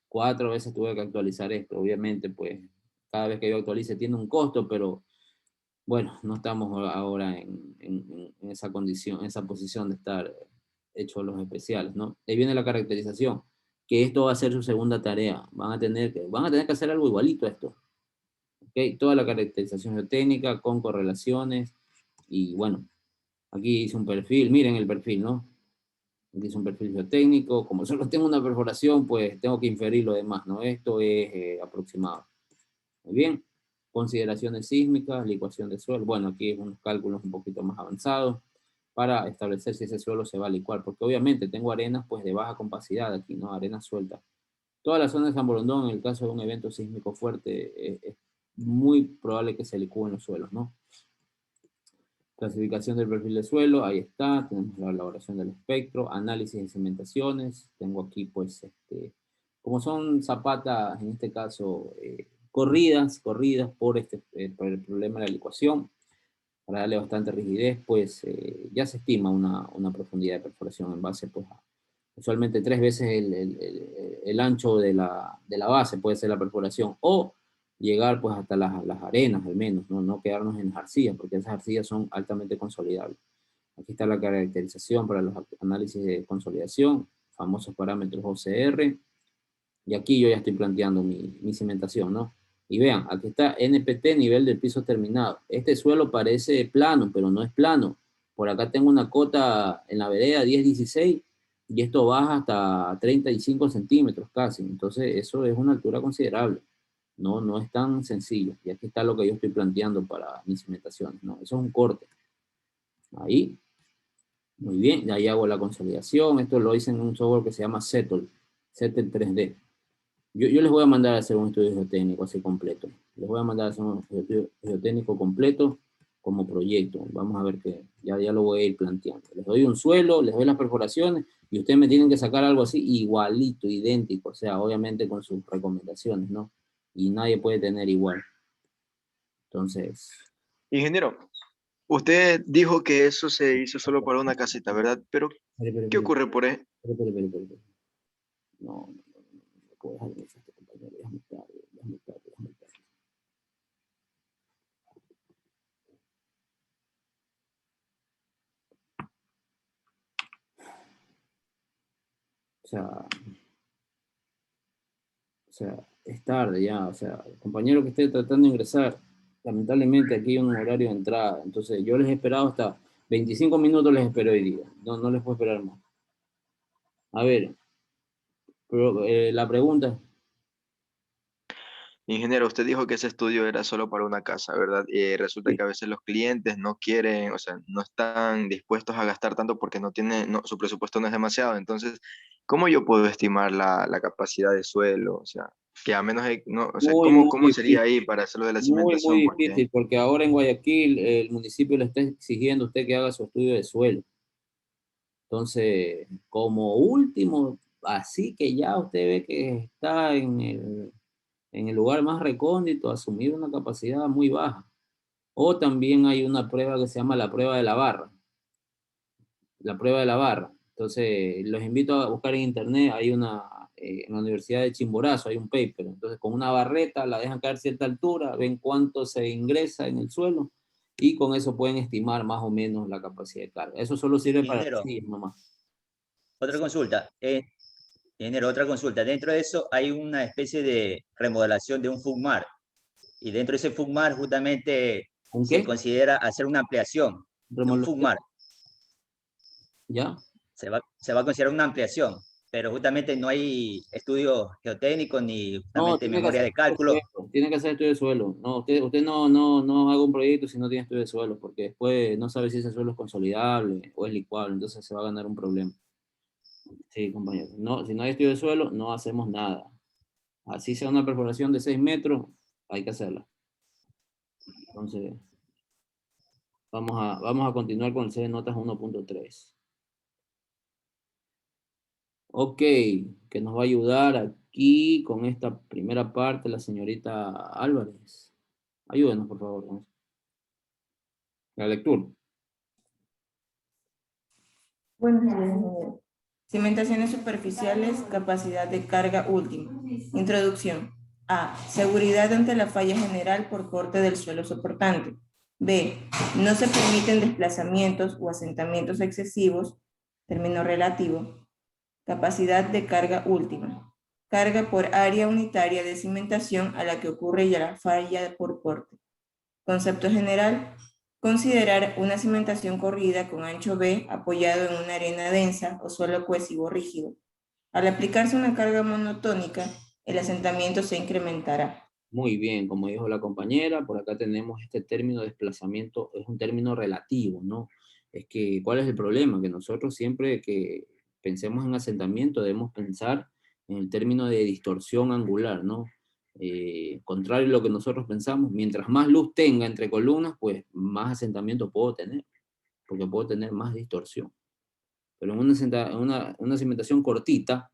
4 veces tuve que actualizar esto. Obviamente, pues, cada vez que yo actualice tiene un costo, pero bueno, no estamos ahora en esa condición, en esa posición de estar hechos los especiales, ¿no? Ahí viene la caracterización, que esto va a ser su segunda tarea. Van a tener que hacer algo igualito a esto. ¿Ok? Toda la caracterización geotécnica con correlaciones y bueno, aquí hice un perfil, miren el perfil, ¿no? Aquí hice un perfil geotécnico, como solo tengo una perforación, pues tengo que inferir lo demás, ¿no? Esto es aproximado. Muy bien. Consideraciones sísmicas, licuación de suelo. Bueno, aquí unos cálculos un poquito más avanzados para establecer si ese suelo se va a licuar, porque obviamente tengo arenas pues de baja compacidad aquí, ¿no? Arenas sueltas. Toda la zona de San Borondón, en el caso de un evento sísmico fuerte, es muy probable que se licúen los suelos, ¿no? Clasificación del perfil de suelo, ahí está, tenemos la elaboración del espectro, análisis de cimentaciones, tengo aquí pues, como son zapatas, en este caso, corridas por el problema de la licuación, para darle bastante rigidez, pues ya se estima una profundidad de perforación en base, pues, usualmente 3 veces el ancho de la base puede ser la perforación, o llegar pues hasta las arenas al menos, no quedarnos en las arcillas, porque esas arcillas son altamente consolidables. Aquí está la caracterización para los análisis de consolidación, famosos parámetros OCR, y aquí yo ya estoy planteando mi cimentación, ¿no? Y vean, aquí está NPT, nivel del piso terminado. Este suelo parece plano, pero no es plano. Por acá tengo una cota en la vereda 10-16, y esto baja hasta 35 centímetros casi. Entonces, eso es una altura considerable. No es tan sencillo. Y aquí está lo que yo estoy planteando para mis cimentaciones, ¿no? Eso es un corte. Ahí. Muy bien. Y ahí hago la consolidación. Esto lo hice en un software que se llama Settle 3D. Yo les voy a mandar a hacer un estudio geotécnico así completo. Les voy a mandar a hacer un estudio geotécnico completo como proyecto. Vamos a ver que ya lo voy a ir planteando. Les doy un suelo, les doy las perforaciones y ustedes me tienen que sacar algo así igualito, idéntico. O sea, obviamente con sus recomendaciones, ¿no? Y nadie puede tener igual. Entonces... Ingeniero, usted dijo que eso se hizo solo para una casita, ¿verdad? Pero, ¿qué ocurre por eso? No puedo dejar de este compañero, ya es muy tarde. O sea, es tarde ya, o sea, el compañero que esté tratando de ingresar, lamentablemente aquí hay un horario de entrada, entonces yo les he esperado hasta 25 minutos, les espero hoy día, no les puedo esperar más. A ver, pero, la pregunta... Ingeniero, usted dijo que ese estudio era solo para una casa, ¿verdad? Y resulta que a veces los clientes no quieren, o sea, no están dispuestos a gastar tanto porque no tienen, no, su presupuesto no es demasiado. Entonces, ¿cómo yo puedo estimar la capacidad de suelo? O sea, Que a menos, no, o sea, Muy, ¿cómo, muy cómo sería difícil. ahí para hacer lo de la Muy, cimentación? muy Porque, difícil, porque ahora en Guayaquil el municipio le está exigiendo a usted que haga su estudio de suelo. Entonces, como último, así que ya usted ve que está en el lugar más recóndito, asumir una capacidad muy baja. O también hay una prueba que se llama la prueba de la barra. La prueba de la barra. Entonces, los invito a buscar en internet, hay en la Universidad de Chimborazo, hay un paper. Entonces, con una barreta la dejan caer a cierta altura, ven cuánto se ingresa en el suelo y con eso pueden estimar más o menos la capacidad de carga. Eso solo sirve para Ingeniero, sí, nomás. otra consulta. Ingeniero, otra consulta. Dentro de eso hay una especie de remodelación de un FUGMAR. Y dentro de ese FUGMAR justamente ¿Con se qué? considera hacer una ampliación de un FUGMAR. ¿Ya? Se va a considerar una ampliación, pero justamente no hay estudios geotécnicos ni No, justamente tiene que memoria hacer de estudio de cálculo. suelo. Tiene que hacer estudio de suelo. No, usted no haga un proyecto si no tiene estudio de suelo, porque después no sabe si ese suelo es consolidable o es licuable, entonces se va a ganar un problema. Sí, compañero. No, si no hay estudio de suelo, no hacemos nada. Así sea una perforación de 6 metros, hay que hacerla. Entonces, vamos a continuar con el C de notas 1.3. Ok, que nos va a ayudar aquí con esta primera parte la señorita Álvarez. Ayúdenos, por favor, con eso. La lectura. Buenos días, ingeniero. Cimentaciones superficiales, capacidad de carga última. Introducción. A. Seguridad ante la falla general por corte del suelo soportante. B. No se permiten desplazamientos o asentamientos excesivos, término relativo. Capacidad de carga última. Carga por área unitaria de cimentación a la que ocurre ya la falla por corte. Concepto general. Considerar una cimentación corrida con ancho B apoyado en una arena densa o suelo cohesivo rígido. Al aplicarse una carga monotónica, el asentamiento se incrementará. Muy bien, como dijo la compañera, por acá tenemos este término de desplazamiento, es un término relativo, ¿no? Es que, ¿cuál es el problema? Que nosotros siempre que pensemos en asentamiento debemos pensar en el término de distorsión angular, ¿no? Contrario a lo que nosotros pensamos, mientras más luz tenga entre columnas, pues más asentamiento puedo tener, porque puedo tener más distorsión. Pero en una cimentación cortita,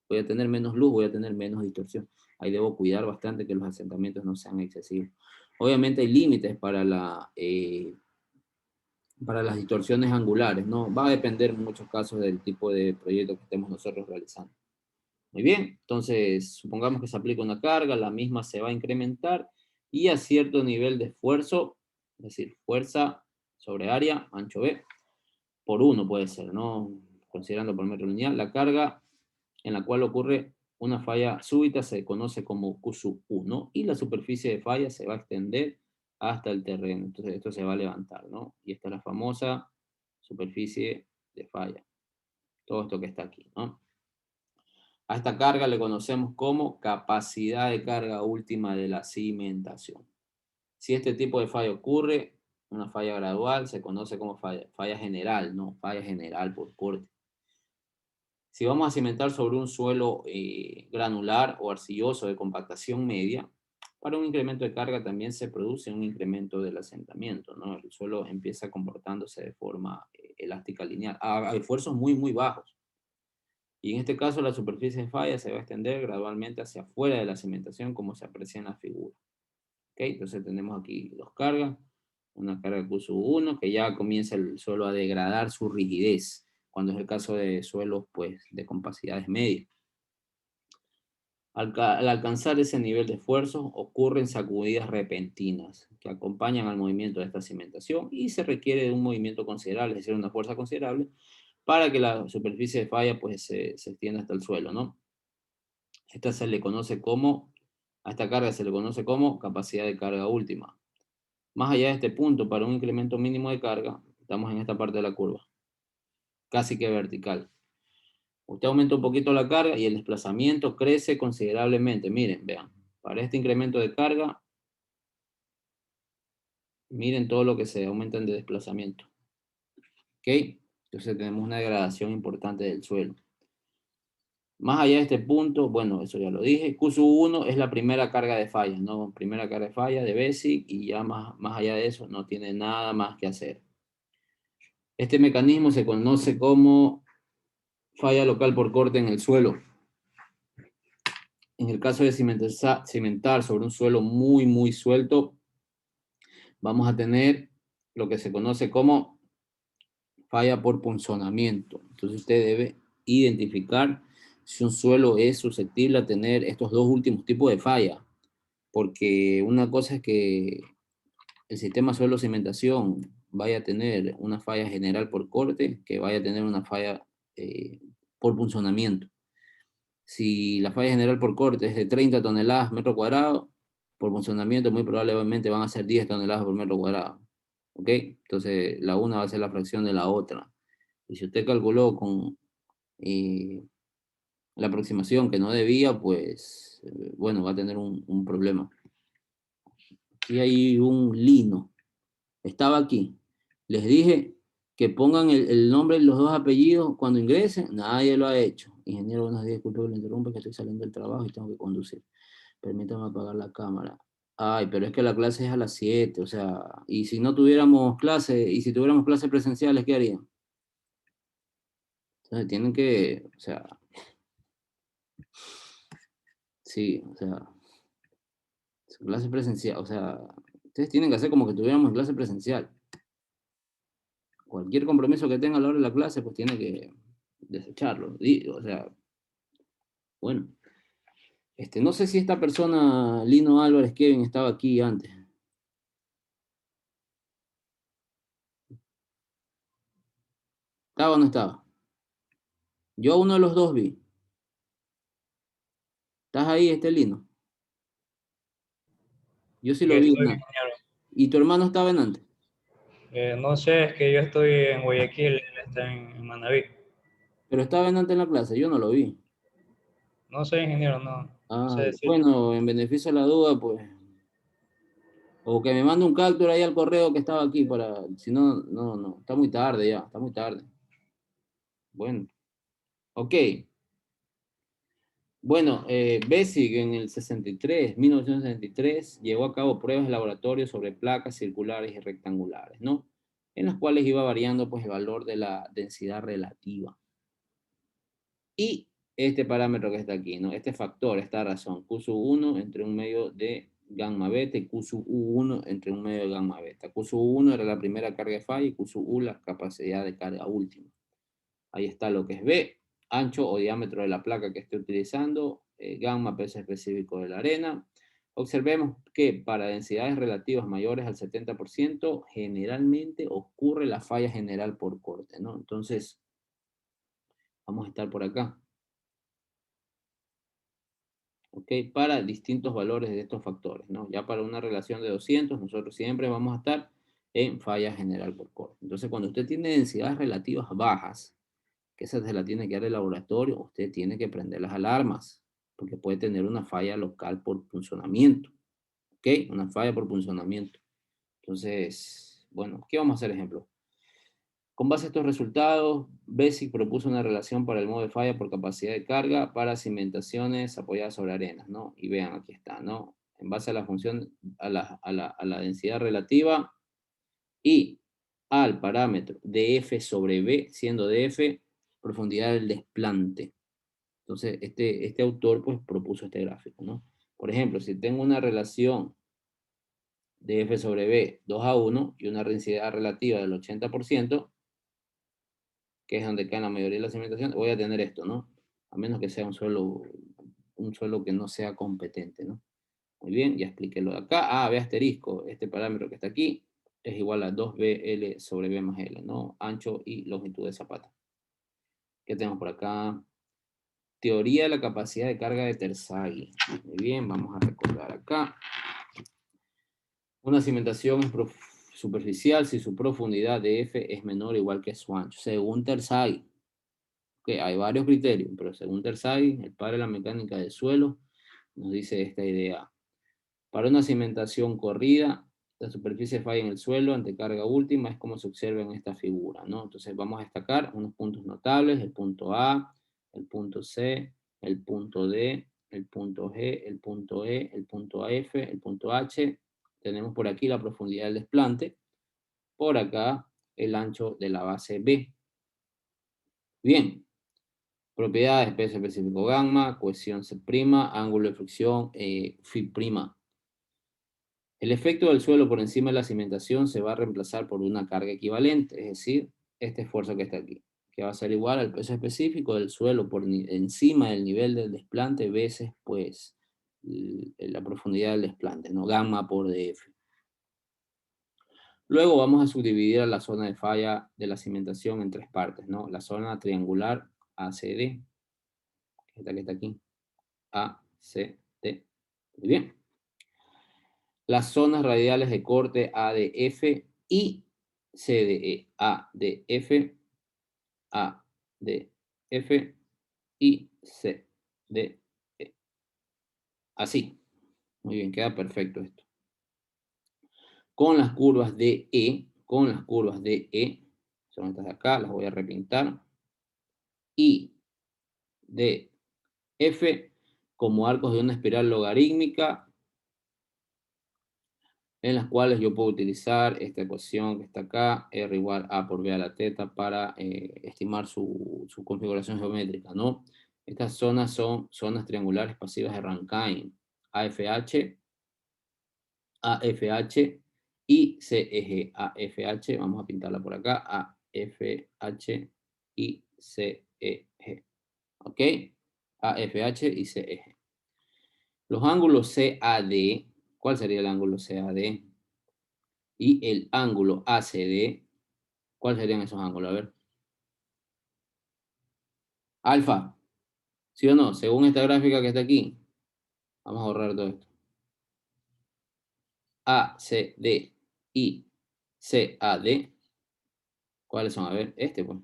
voy a tener menos luz, voy a tener menos distorsión. Ahí debo cuidar bastante que los asentamientos no sean excesivos. Obviamente hay límites para las distorsiones angulares, ¿no? Va a depender en muchos casos del tipo de proyecto que estemos nosotros realizando. Muy bien, entonces supongamos que se aplica una carga, la misma se va a incrementar y a cierto nivel de esfuerzo, es decir, fuerza sobre área, ancho B, por 1 puede ser, ¿no? Considerando por metro lineal, la carga en la cual ocurre una falla súbita se conoce como Q sub 1 y la superficie de falla se va a extender hasta el terreno. Entonces esto se va a levantar, ¿no? Y esta es la famosa superficie de falla. Todo esto que está aquí, ¿no? A esta carga le conocemos como capacidad de carga última de la cimentación. Si este tipo de falla ocurre, una falla gradual, se conoce como falla general, ¿no? Falla general por corte. Si vamos a cimentar sobre un suelo granular o arcilloso de compactación media, para un incremento de carga también se produce un incremento del asentamiento, ¿no? El suelo empieza comportándose de forma elástica lineal, a esfuerzos muy, muy bajos. Y en este caso la superficie de falla se va a extender gradualmente hacia afuera de la cimentación como se aprecia en la figura. ¿Okay? Entonces tenemos aquí dos cargas, una carga Q1 que ya comienza el suelo a degradar su rigidez, cuando es el caso de suelos pues, de compacidades medias. Al alcanzar ese nivel de esfuerzo ocurren sacudidas repentinas que acompañan al movimiento de esta cimentación y se requiere de un movimiento considerable, es decir, una fuerza considerable, para que la superficie de falla pues, se extienda hasta el suelo, ¿no? A esta carga se le conoce como capacidad de carga última. Más allá de este punto, para un incremento mínimo de carga, estamos en esta parte de la curva, casi que vertical. Usted aumenta un poquito la carga y el desplazamiento crece considerablemente. Miren, vean, para este incremento de carga, miren todo lo que se aumenta de desplazamiento. ¿Ok? Entonces tenemos una degradación importante del suelo. Más allá de este punto, bueno, eso ya lo dije. QSU1 es la primera carga de falla, ¿no? Primera carga de falla de BASIC y ya más allá de eso no tiene nada más que hacer. Este mecanismo se conoce como falla local por corte en el suelo. En el caso de cimentar sobre un suelo muy suelto, vamos a tener lo que se conoce como falla por punzonamiento. Entonces usted debe identificar si un suelo es susceptible a tener estos dos últimos tipos de falla. Porque una cosa es que el sistema suelo-cimentación vaya a tener una falla general por corte, que vaya a tener una falla por punzonamiento. Si la falla general por corte es de 30 toneladas metro cuadrado, por punzonamiento muy probablemente van a ser 10 toneladas por metro cuadrado. ¿Ok? Entonces la una va a ser la fracción de la otra. Y si usted calculó con la aproximación que no debía, pues bueno, va a tener un problema. Aquí hay un lino. Estaba aquí. Les dije que pongan el nombre y los dos apellidos cuando ingresen. Nadie lo ha hecho. Ingeniero, buenos días, disculpe que lo interrumpa, que estoy saliendo del trabajo y tengo que conducir. Permítame apagar la cámara. Ay, pero es que la clase es a las 7, o sea, y si no tuviéramos clase, y si tuviéramos clases presenciales, ¿qué harían? Entonces tienen que, o sea, sí, o sea, clase presencial, o sea, ustedes tienen que hacer como que tuviéramos clase presencial. Cualquier compromiso que tenga a la hora de la clase, pues tiene que desecharlo. O sea, bueno. No sé si esta persona, Lino Álvarez Kevin, estaba aquí antes. ¿Estaba o no estaba? Yo a uno de los dos vi. ¿Estás ahí, Lino? Yo sí lo vi. ¿Y tu hermano estaba en antes? No sé, es que yo estoy en Guayaquil, él está en Manabí. Pero estaba en antes en la clase, yo no lo vi. No sé, ingeniero, no. No sé decir. Bueno, en beneficio de la duda, pues. O que me mande un capture ahí al correo que estaba aquí para. Si no, no. Está muy tarde ya, está muy tarde. Bueno. Ok. Bueno, Basic en el 1963, llevó a cabo pruebas de laboratorio sobre placas circulares y rectangulares, ¿no? En las cuales iba variando pues el valor de la densidad relativa. Y este parámetro que está aquí, ¿no? Este factor, esta razón, QSU1 entre un medio de gamma beta y QSU1 entre un medio de gamma beta. QSU1 era la primera carga de falla y QSU la capacidad de carga última. Ahí está lo que es B, ancho o diámetro de la placa que esté utilizando, gamma, peso específico de la arena. Observemos que para densidades relativas mayores al 70%, generalmente ocurre la falla general por corte, ¿no? Entonces, vamos a estar por acá. ¿Ok? Para distintos valores de estos factores, ¿no? Ya para una relación de 200, nosotros siempre vamos a estar en falla general por corte. Entonces, cuando usted tiene densidades relativas bajas, que esa se la tiene que dar el laboratorio, usted tiene que prender las alarmas, porque puede tener una falla local por funcionamiento. ¿Ok? Una falla por funcionamiento. Entonces, bueno, aquí vamos a hacer ejemplo. Con base a estos resultados, BASIC propuso una relación para el modo de falla por capacidad de carga para cimentaciones apoyadas sobre arenas, ¿no? Y vean, aquí está, ¿no? En base a la función, a la densidad relativa y al parámetro de F sobre B, siendo de F profundidad del desplante. Entonces, este autor pues propuso este gráfico, ¿no? Por ejemplo, si tengo una relación de F sobre B 2:1 y una densidad relativa del 80%, que es donde cae la mayoría de la cimentación, voy a tener esto, ¿no? A menos que sea un suelo que no sea competente, ¿no? Muy bien, ya expliqué lo de acá. B asterisco, este parámetro que está aquí, es igual a 2BL sobre B más L, ¿no? Ancho y longitud de zapata. ¿Qué tenemos por acá? Teoría de la capacidad de carga de Terzaghi. Muy bien, vamos a recordar acá. Una cimentación es superficial si su profundidad de F es menor o igual que su ancho, según Terzaghi. Okay, hay varios criterios, pero según Terzaghi, el padre de la mecánica del suelo, nos dice esta idea. Para una cimentación corrida, la superficie falla en el suelo ante carga última es como se observa en esta figura, ¿no? Entonces vamos a destacar unos puntos notables, el punto A, el punto C, el punto D, el punto G, el punto E, el punto F, el punto H. Tenemos por aquí la profundidad del desplante. Por acá, el ancho de la base B. Bien. Propiedades, peso específico gamma, cohesión C', ángulo de fricción phi'. El efecto del suelo por encima de la cimentación se va a reemplazar por una carga equivalente, es decir, este esfuerzo que está aquí, que va a ser igual al peso específico del suelo por encima del nivel del desplante veces, pues, la profundidad del desplante, ¿no? Gamma por df. Luego vamos a subdividir a la zona de falla de la cimentación en tres partes, ¿no? La zona triangular ACD, esta que está aquí, ACD. Muy bien. Las zonas radiales de corte ADF y CDE. ADF, ADF y CDE. Así. Muy bien, queda perfecto esto. Con las curvas DE, son estas de acá, las voy a repintar. Y DF como arcos de una espiral logarítmica, en las cuales yo puedo utilizar esta ecuación que está acá, R igual A por B a la teta, para estimar su configuración geométrica, ¿no? Estas zonas son zonas triangulares pasivas de Rankine, AFH, AFH y CEG. AFH, vamos a pintarla por acá, AFH y CEG, ¿ok? AFH y CEG. Los ángulos CAD, ¿cuál sería el ángulo CAD? Y el ángulo ACD, ¿cuáles serían esos ángulos? A ver. Alfa, ¿sí o no? Según esta gráfica que está aquí, vamos a borrar todo esto. ACD y CAD, ¿cuáles son? A ver, este pues.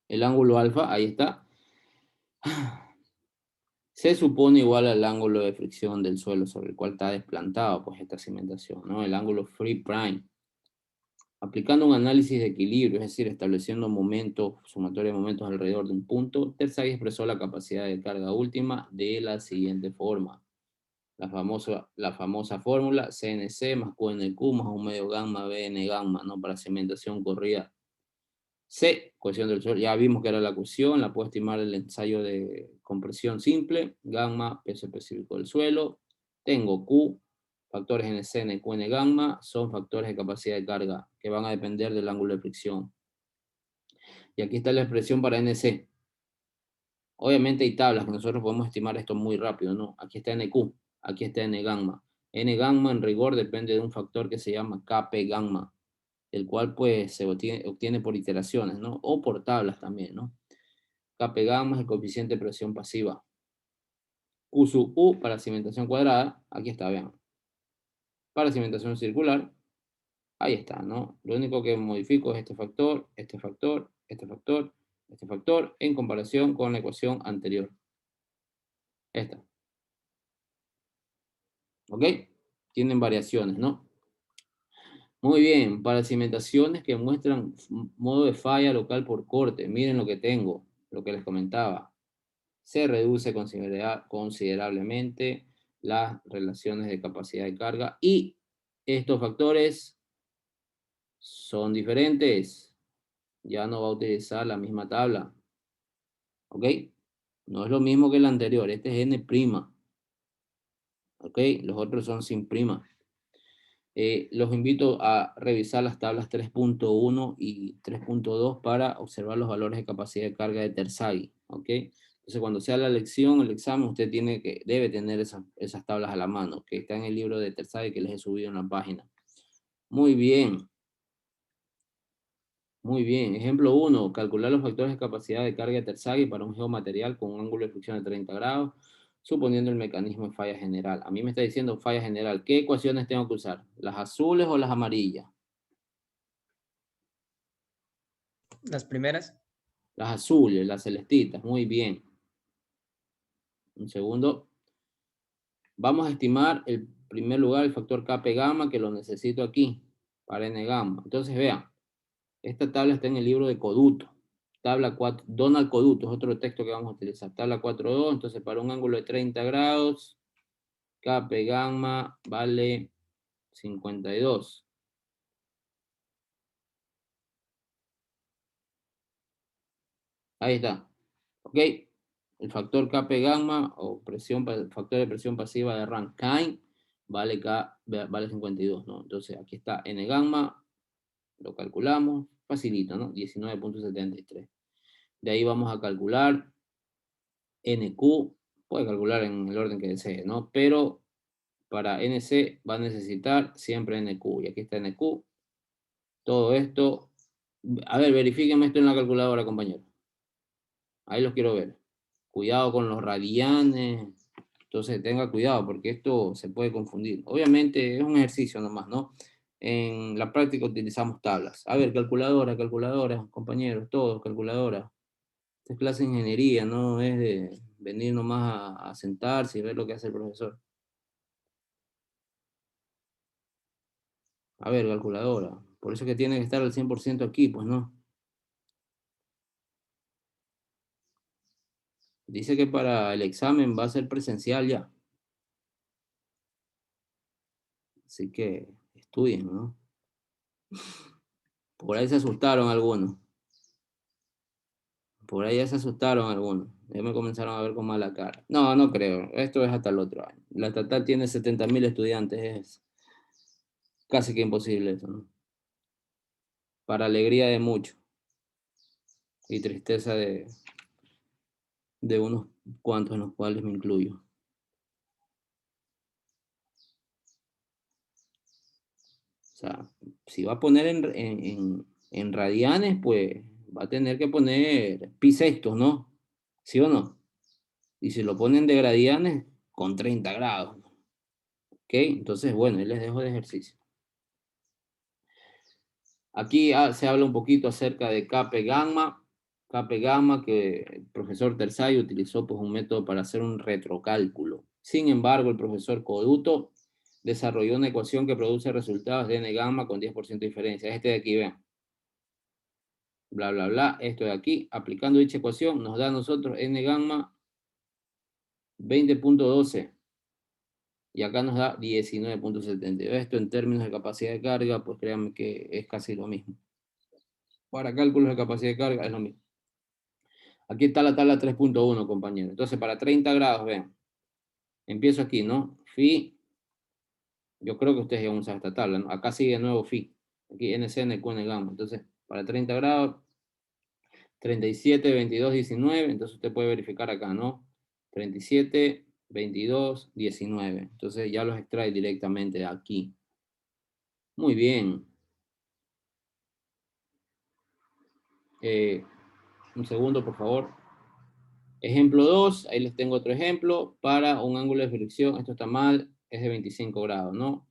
El ángulo alfa, ahí está. Se supone igual al ángulo de fricción del suelo sobre el cual está desplantado, pues, esta cimentación, ¿no? El ángulo free prime. Aplicando un análisis de equilibrio, es decir, estableciendo momentos, sumatoria de momentos alrededor de un punto, Terzaghi expresó la capacidad de carga última de la siguiente forma. La famosa fórmula CNC más QNQ más un medio gamma BN gamma, ¿no? Para cimentación corrida. C, cohesión del suelo, ya vimos que era la cohesión, la puedo estimar el ensayo de compresión simple, gamma, peso específico del suelo. Tengo Q, factores NC, NQ, N gamma, son factores de capacidad de carga que van a depender del ángulo de fricción. Y aquí está la expresión para NC. Obviamente hay tablas que nosotros podemos estimar esto muy rápido, ¿no? Aquí está NQ, aquí está N gamma. N gamma en rigor depende de un factor que se llama Kp gamma, el cual pues se obtiene por iteraciones, ¿no? O por tablas también, ¿no? Kp gamma es el coeficiente de presión pasiva. Q sub U para cimentación cuadrada, aquí está, vean. Para cimentación circular, ahí está, ¿no? Lo único que modifico es este factor, este factor, este factor, este factor, en comparación con la ecuación anterior. Esta. ¿Ok? Tienen variaciones, ¿no? Muy bien, para cimentaciones que muestran modo de falla local por corte, miren lo que tengo, lo que les comentaba. Se reduce considerablemente las relaciones de capacidad de carga y estos factores son diferentes. Ya no va a utilizar la misma tabla. ¿Ok? No es lo mismo que el anterior. Este es N'. ¿Ok? Los otros son sin prima. Los invito a revisar las tablas 3.1 y 3.2 para observar los valores de capacidad de carga de Terzaghi. ¿Ok? Entonces, cuando sea la lección, el examen, usted debe tener esas tablas a la mano, que está en el libro de Terzaghi que les he subido en la página. Muy bien. Muy bien. Ejemplo 1. Calcular los factores de capacidad de carga de Terzaghi para un geomaterial con un ángulo de fricción de 30 grados, suponiendo el mecanismo de falla general. A mí me está diciendo falla general. ¿Qué ecuaciones tengo que usar? ¿Las azules o las amarillas? Las primeras. Las azules, las celestitas. Muy bien. Un segundo. Vamos a estimar en primer lugar el factor Kp gamma, que lo necesito aquí, para N gamma. Entonces vean, esta tabla está en el libro de Coduto. tabla 4, Donald Coduto, es otro texto que vamos a utilizar. Tabla 4.2, entonces para un ángulo de 30 grados, Kp gamma vale 52. Ahí está. ¿Ok? El factor Kp gamma o factor de presión pasiva de Rankine vale 52, ¿no? Entonces aquí está N gamma, lo calculamos, facilito, ¿no? 19.73. De ahí vamos a calcular NQ, puede calcular en el orden que desee, ¿no? Pero para NC va a necesitar siempre NQ, y aquí está NQ. Todo esto, a ver, verifíquenme esto en la calculadora, compañero. Ahí los quiero ver. Cuidado con los radianes. Entonces tenga cuidado porque esto se puede confundir. Obviamente es un ejercicio nomás, ¿no? En la práctica utilizamos tablas. A ver, calculadora, compañeros, todos, calculadora. Esta es clase de ingeniería, no es de venir nomás a sentarse y ver lo que hace el profesor. A ver, calculadora. Por eso es que tiene que estar al 100% aquí, pues no. Dice que para el examen va a ser presencial ya. Así que estudien, ¿no? Por ahí se asustaron algunos. Por ahí ya se asustaron algunos. Ya me comenzaron a ver con mala cara. No, no creo. Esto es hasta el otro año. La estatal tiene 70.000 estudiantes. Es casi que imposible eso, ¿no? Para alegría de muchos. Y tristeza de unos cuantos en los cuales me incluyo. O sea, si va a poner en radianes, pues va a tener que poner pi sextos, ¿no? ¿Sí o no? Y si lo ponen de radianes, con 30 grados. ¿Ok? Entonces, bueno, ahí les dejo de ejercicio. Aquí se habla un poquito acerca de Kp gamma. Kp gamma que el profesor Terzay utilizó pues un método para hacer un retrocálculo. Sin embargo, el profesor Coduto desarrolló una ecuación que produce resultados de N gamma con 10% de diferencia. Este de aquí, vean. Bla, bla, bla. Esto de aquí. Aplicando dicha ecuación nos da a nosotros N gamma 20.12. Y acá nos da 19.72. Esto en términos de capacidad de carga, pues créanme que es casi lo mismo. Para cálculos de capacidad de carga es lo mismo. Aquí está la tabla 3.1, compañero. Entonces, para 30 grados, vean. Empiezo aquí, ¿no? Phi. Yo creo que ustedes ya usan esta tabla, ¿no? Acá sigue de nuevo phi. Aquí NC, NQ, N gamma. Entonces, para 30 grados, 37, 22, 19. Entonces, usted puede verificar acá, ¿no? 37, 22, 19. Entonces, ya los extrae directamente de aquí. Muy bien. Un segundo, por favor. Ejemplo 2, ahí les tengo otro ejemplo. Para un ángulo de fricción, esto está mal, es de 25 grados, ¿no?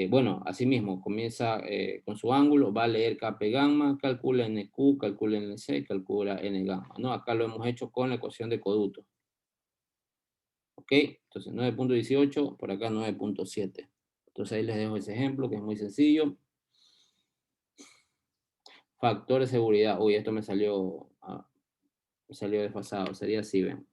Bueno, así mismo, comienza con su ángulo, va a leer Kp gamma, calcula NQ, calcula NC, calcula N gamma, ¿no? Acá lo hemos hecho con la ecuación de Coduto. ¿Ok? Entonces 9.18, por acá 9.7. Entonces ahí les dejo ese ejemplo, que es muy sencillo. Factor de seguridad. Uy, esto me salió desfasado. Sería así, ven.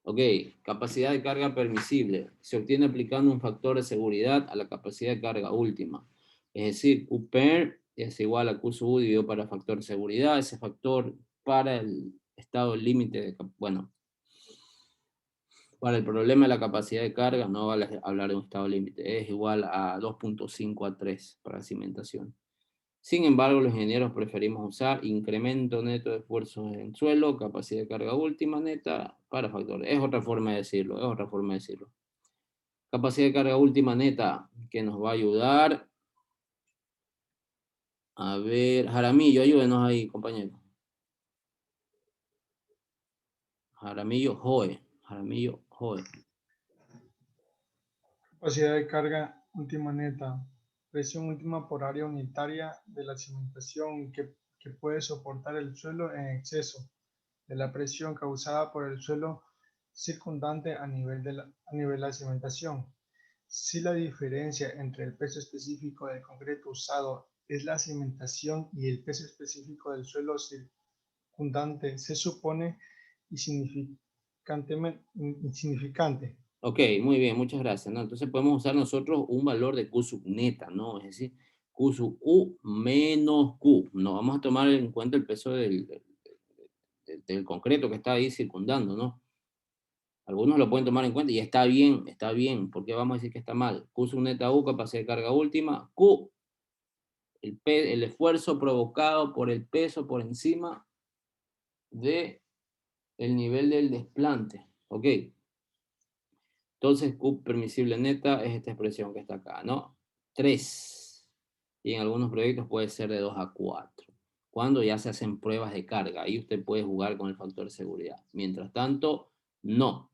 Ok, capacidad de carga permisible. Se obtiene aplicando un factor de seguridad a la capacidad de carga última. Es decir, Qper es igual a Q sub U dividido para factor de seguridad. Ese factor para el estado límite, bueno, para el problema de la capacidad de carga, no vale hablar de un estado límite, es igual a 2.5 a 3 para cimentación. Sin embargo, los ingenieros preferimos usar incremento neto de esfuerzos en suelo, capacidad de carga última neta para factores. Es otra forma de decirlo, Capacidad de carga última neta que nos va a ayudar. A ver, Jaramillo, ayúdenos ahí, compañero. Jaramillo Joe. Capacidad de carga última neta. Presión última por área unitaria de la cimentación que puede soportar el suelo en exceso de la presión causada por el suelo circundante a nivel de la cimentación. Si la diferencia entre el peso específico del concreto usado es la cimentación y el peso específico del suelo circundante, se supone insignificante. Ok, muy bien, muchas gracias, ¿no? Entonces podemos usar nosotros un valor de Q sub neta, ¿no? Es decir, Q sub U menos Q. No vamos a tomar en cuenta el peso del concreto que está ahí circundando, ¿no? Algunos lo pueden tomar en cuenta y está bien, está bien. ¿Por qué vamos a decir que está mal? Q sub neta U, capacidad de carga última. Q, el esfuerzo provocado por el peso por encima de el nivel del desplante. ¿Ok? Entonces, Q permisible neta es esta expresión que está acá, ¿no? 3. Y en algunos proyectos puede ser de 2 a 4. Cuando ya se hacen pruebas de carga, ahí usted puede jugar con el factor de seguridad. Mientras tanto, no.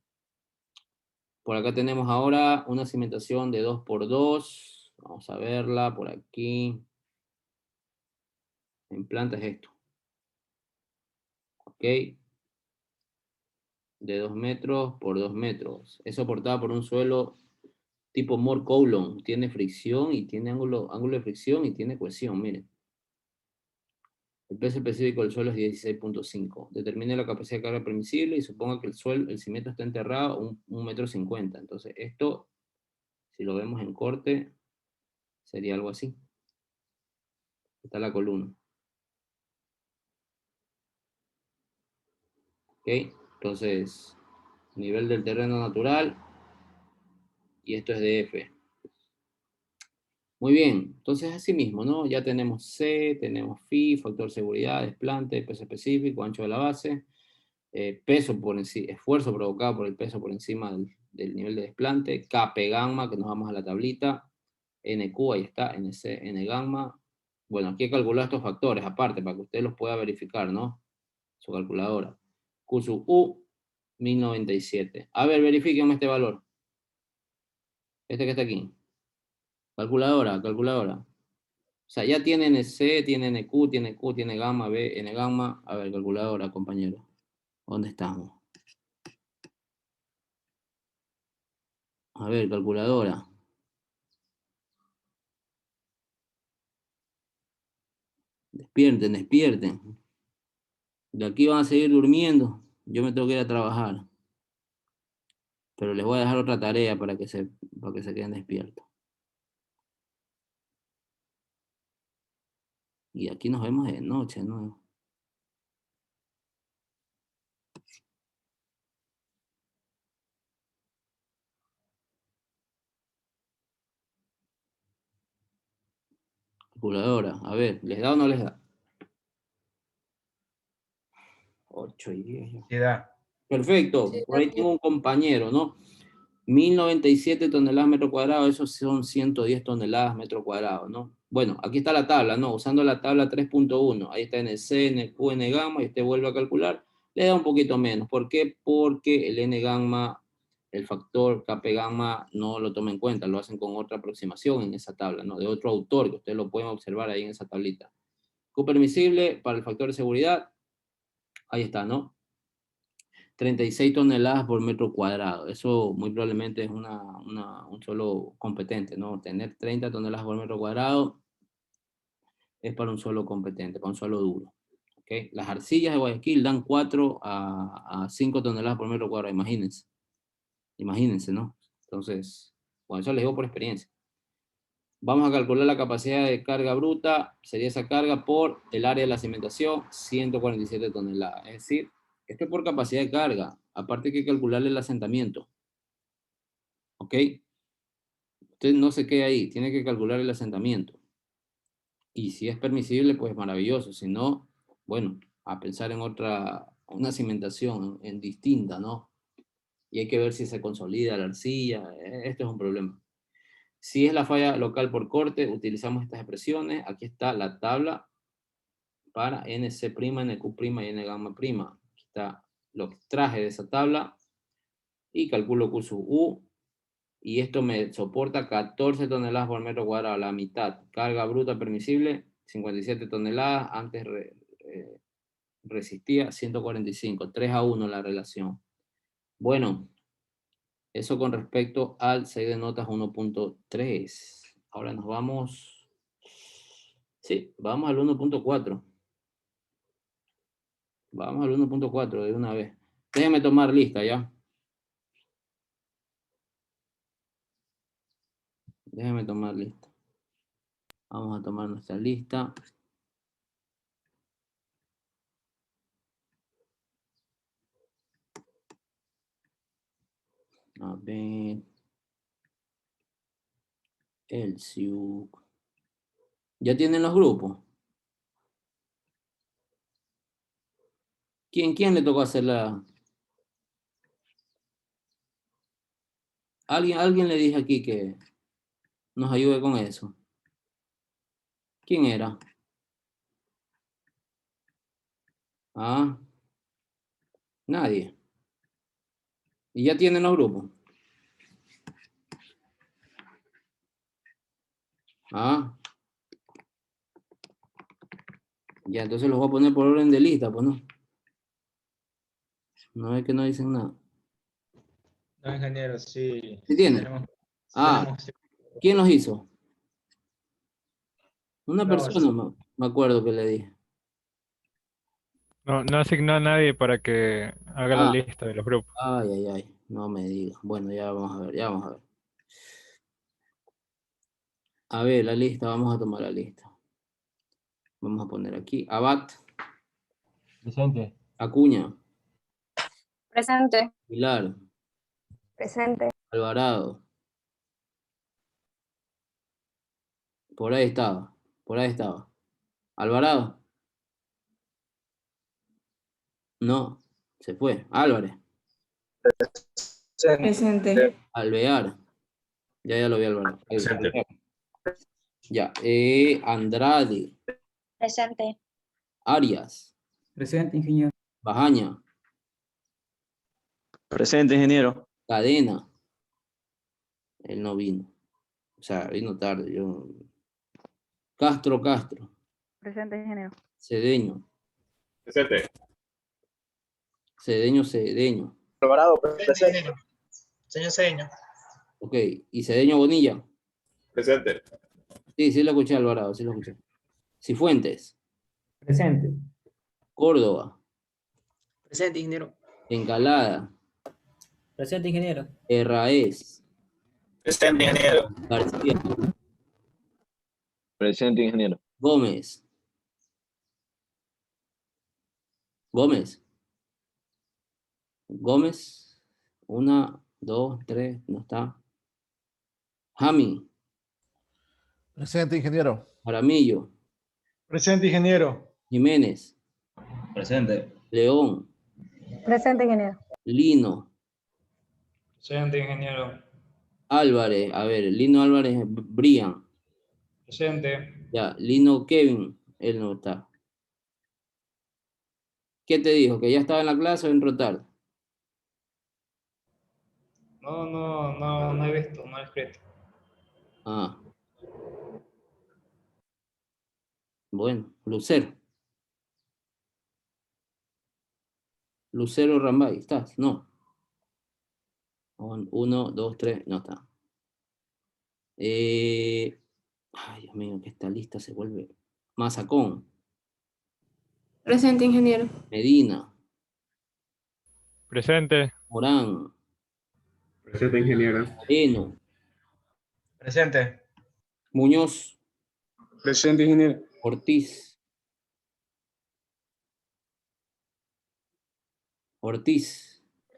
Por acá tenemos ahora una cimentación de 2×2. Vamos a verla por aquí. En planta es esto. ¿Ok? De 2 metros por 2 metros. Es soportada por un suelo tipo Moore Coulomb. Tiene fricción y tiene ángulo de fricción y tiene cohesión, miren. El peso específico del suelo es 16.5. Determine la capacidad de carga permisible y suponga que el cimiento está enterrado a 1,50 m. Entonces esto, si lo vemos en corte, sería algo así. Está la columna. ¿Ok? Entonces, nivel del terreno natural. Y esto es de F. Muy bien. Entonces, así mismo, ¿no? Ya tenemos C, tenemos phi, factor de seguridad, desplante, peso específico, ancho de la base. Peso por encima, esfuerzo provocado por el peso por encima del nivel de desplante, Kp gamma, que nos vamos a la tablita, NQ, ahí está, NC, N gamma. Bueno, aquí he calculado estos factores aparte, para que usted los pueda verificar, ¿no? Su calculadora. Q sub U, 1097. A ver, verifíquenme este valor. Este que está aquí. Calculadora, calculadora. O sea, ya tiene NC, tiene NQ, tiene Q, tiene gamma, B, N gamma. A ver, calculadora, compañero. ¿Dónde estamos? A ver, calculadora. Despierten, despierten. De aquí van a seguir durmiendo. Yo me tengo que ir a trabajar. Pero les voy a dejar otra tarea para que se queden despiertos. Y aquí nos vemos de noche, ¿no? Calculadora. A ver, ¿les da o no les da? 8 y 10. Sí da. Perfecto. Por ahí tengo un compañero, ¿no? 1097 toneladas metro cuadrado, esos son 110 toneladas metro cuadrado, ¿no? Bueno, aquí está la tabla, ¿no? Usando la tabla 3.1, ahí está NC, NQ, N gamma, y usted vuelve a calcular, le da un poquito menos. ¿Por qué? Porque el N gamma, el factor Kp gamma, no lo toma en cuenta, lo hacen con otra aproximación en esa tabla, ¿no? De otro autor, que ustedes lo pueden observar ahí en esa tablita. Q permisible para el factor de seguridad, ahí está, ¿no? 36 toneladas por metro cuadrado. Eso muy probablemente es un suelo competente, ¿no? Tener 30 toneladas por metro cuadrado es para un suelo competente, para un suelo duro. ¿Okay? Las arcillas de Guayaquil dan 4 a 5 toneladas por metro cuadrado, imagínense. Imagínense, ¿no? Entonces, bueno, eso les digo por experiencia. Vamos a calcular la capacidad de carga bruta, sería esa carga por el área de la cimentación, 147 toneladas. Es decir, esto es por capacidad de carga. Aparte hay que calcularle el asentamiento. ¿Ok? Usted no se quede ahí, tiene que calcular el asentamiento. Y si es permisible, pues maravilloso. Si no, bueno, a pensar en una cimentación en distinta, ¿no? Y hay que ver si se consolida la arcilla. Esto es un problema. Si es la falla local por corte, utilizamos estas expresiones. Aquí está la tabla para NC', NQ' y N gamma prima. Aquí está lo que traje de esa tabla y calculo Q sub U. Y esto me soporta 14 toneladas por metro cuadrado, la mitad. Carga bruta permisible, 57 toneladas. Antes resistía 145. 3 a 1 la relación. Bueno, Eso con respecto al 6 de notas 1.3. Ahora nos vamos... Sí, vamos al 1.4. Vamos al 1.4 de una vez. Déjenme tomar lista ya. Déjenme tomar lista. Vamos a tomar nuestra lista. A ver. El SIUC. ¿Ya tienen los grupos? ¿Quién le tocó hacer la...? Alguien le dije aquí que nos ayude con eso. ¿Quién era? Ah, nadie. ¿Y ya tienen los grupos? Ah. Ya, entonces los voy a poner por orden de lista, pues no. No es que no dicen nada. No, ingeniero, sí. ¿Sí tienen? Tenemos, Ah, ¿quién los hizo? Una No, persona, me acuerdo que le dije. No, no asignó a nadie para que haga la Ah, lista de los grupos. ay, no me digas. Bueno, ya vamos a ver, ya vamos a ver. A ver, la lista, vamos a tomar la lista. Vamos a poner aquí, Abad, Presente. Acuña, Presente. Pilar, Presente. Alvarado. Por ahí estaba, por ahí estaba. Alvarado. No, se fue. Álvarez. Presente. Alvear. Ya lo vi, Alvarado. Presente. Alvear. Ya. Andrade. Presente. Arias. Presente, ingeniero. Bajaña. Presente, ingeniero. Cadena. Él no vino. O sea, vino tarde. Yo... Castro. Presente, ingeniero. Cedeño. Presente. Cedeño. Alvarado, Presente. Señor Cedeño. Ok. ¿Y Cedeño Bonilla? Presente. Sí lo escuché, Alvarado, sí lo escuché. Cifuentes. Presente. Córdoba. Presente, ingeniero. Encalada. Presente, ingeniero. Herraez. Presente, ingeniero. García. Presente, ingeniero. Gómez. Gómez. 1, 2, 3, no está. Jami. Presente, ingeniero. Jaramillo. Presente, ingeniero. Jiménez. Presente. León. Presente, ingeniero. Lino. Presente, ingeniero. Álvarez. A ver, Lino Álvarez. Brian. Presente. Ya, Lino Kevin. Él no está. ¿Qué te dijo? ¿Que ya estaba en la clase o entró tarde? No he visto, no he escrito. Ah. Bueno, Lucero. Lucero Rambay, ¿estás? No. 1, 2, 3, no está. Ay, Dios mío, que esta lista se vuelve. Mazacón. Presente, ingeniero. Medina. Presente. Morán. Presente, ingeniero. Eno. Presente. Muñoz. Presente, ingeniero. Ortiz.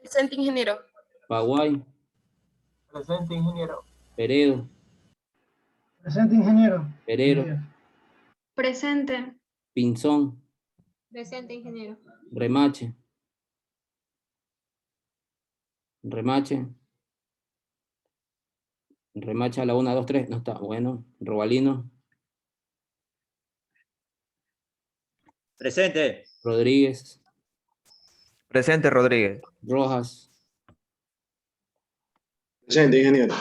Presente, ingeniero. Paguay. Presente, ingeniero. Peredo. Presente, ingeniero. Perero. Presente. Pinzón. Presente, ingeniero. Remache. Remache a la 1, 2, 3. No está. Bueno. Robalino. Presente. Rodríguez. Presente, Rodríguez. Rojas. Presente, ingeniero.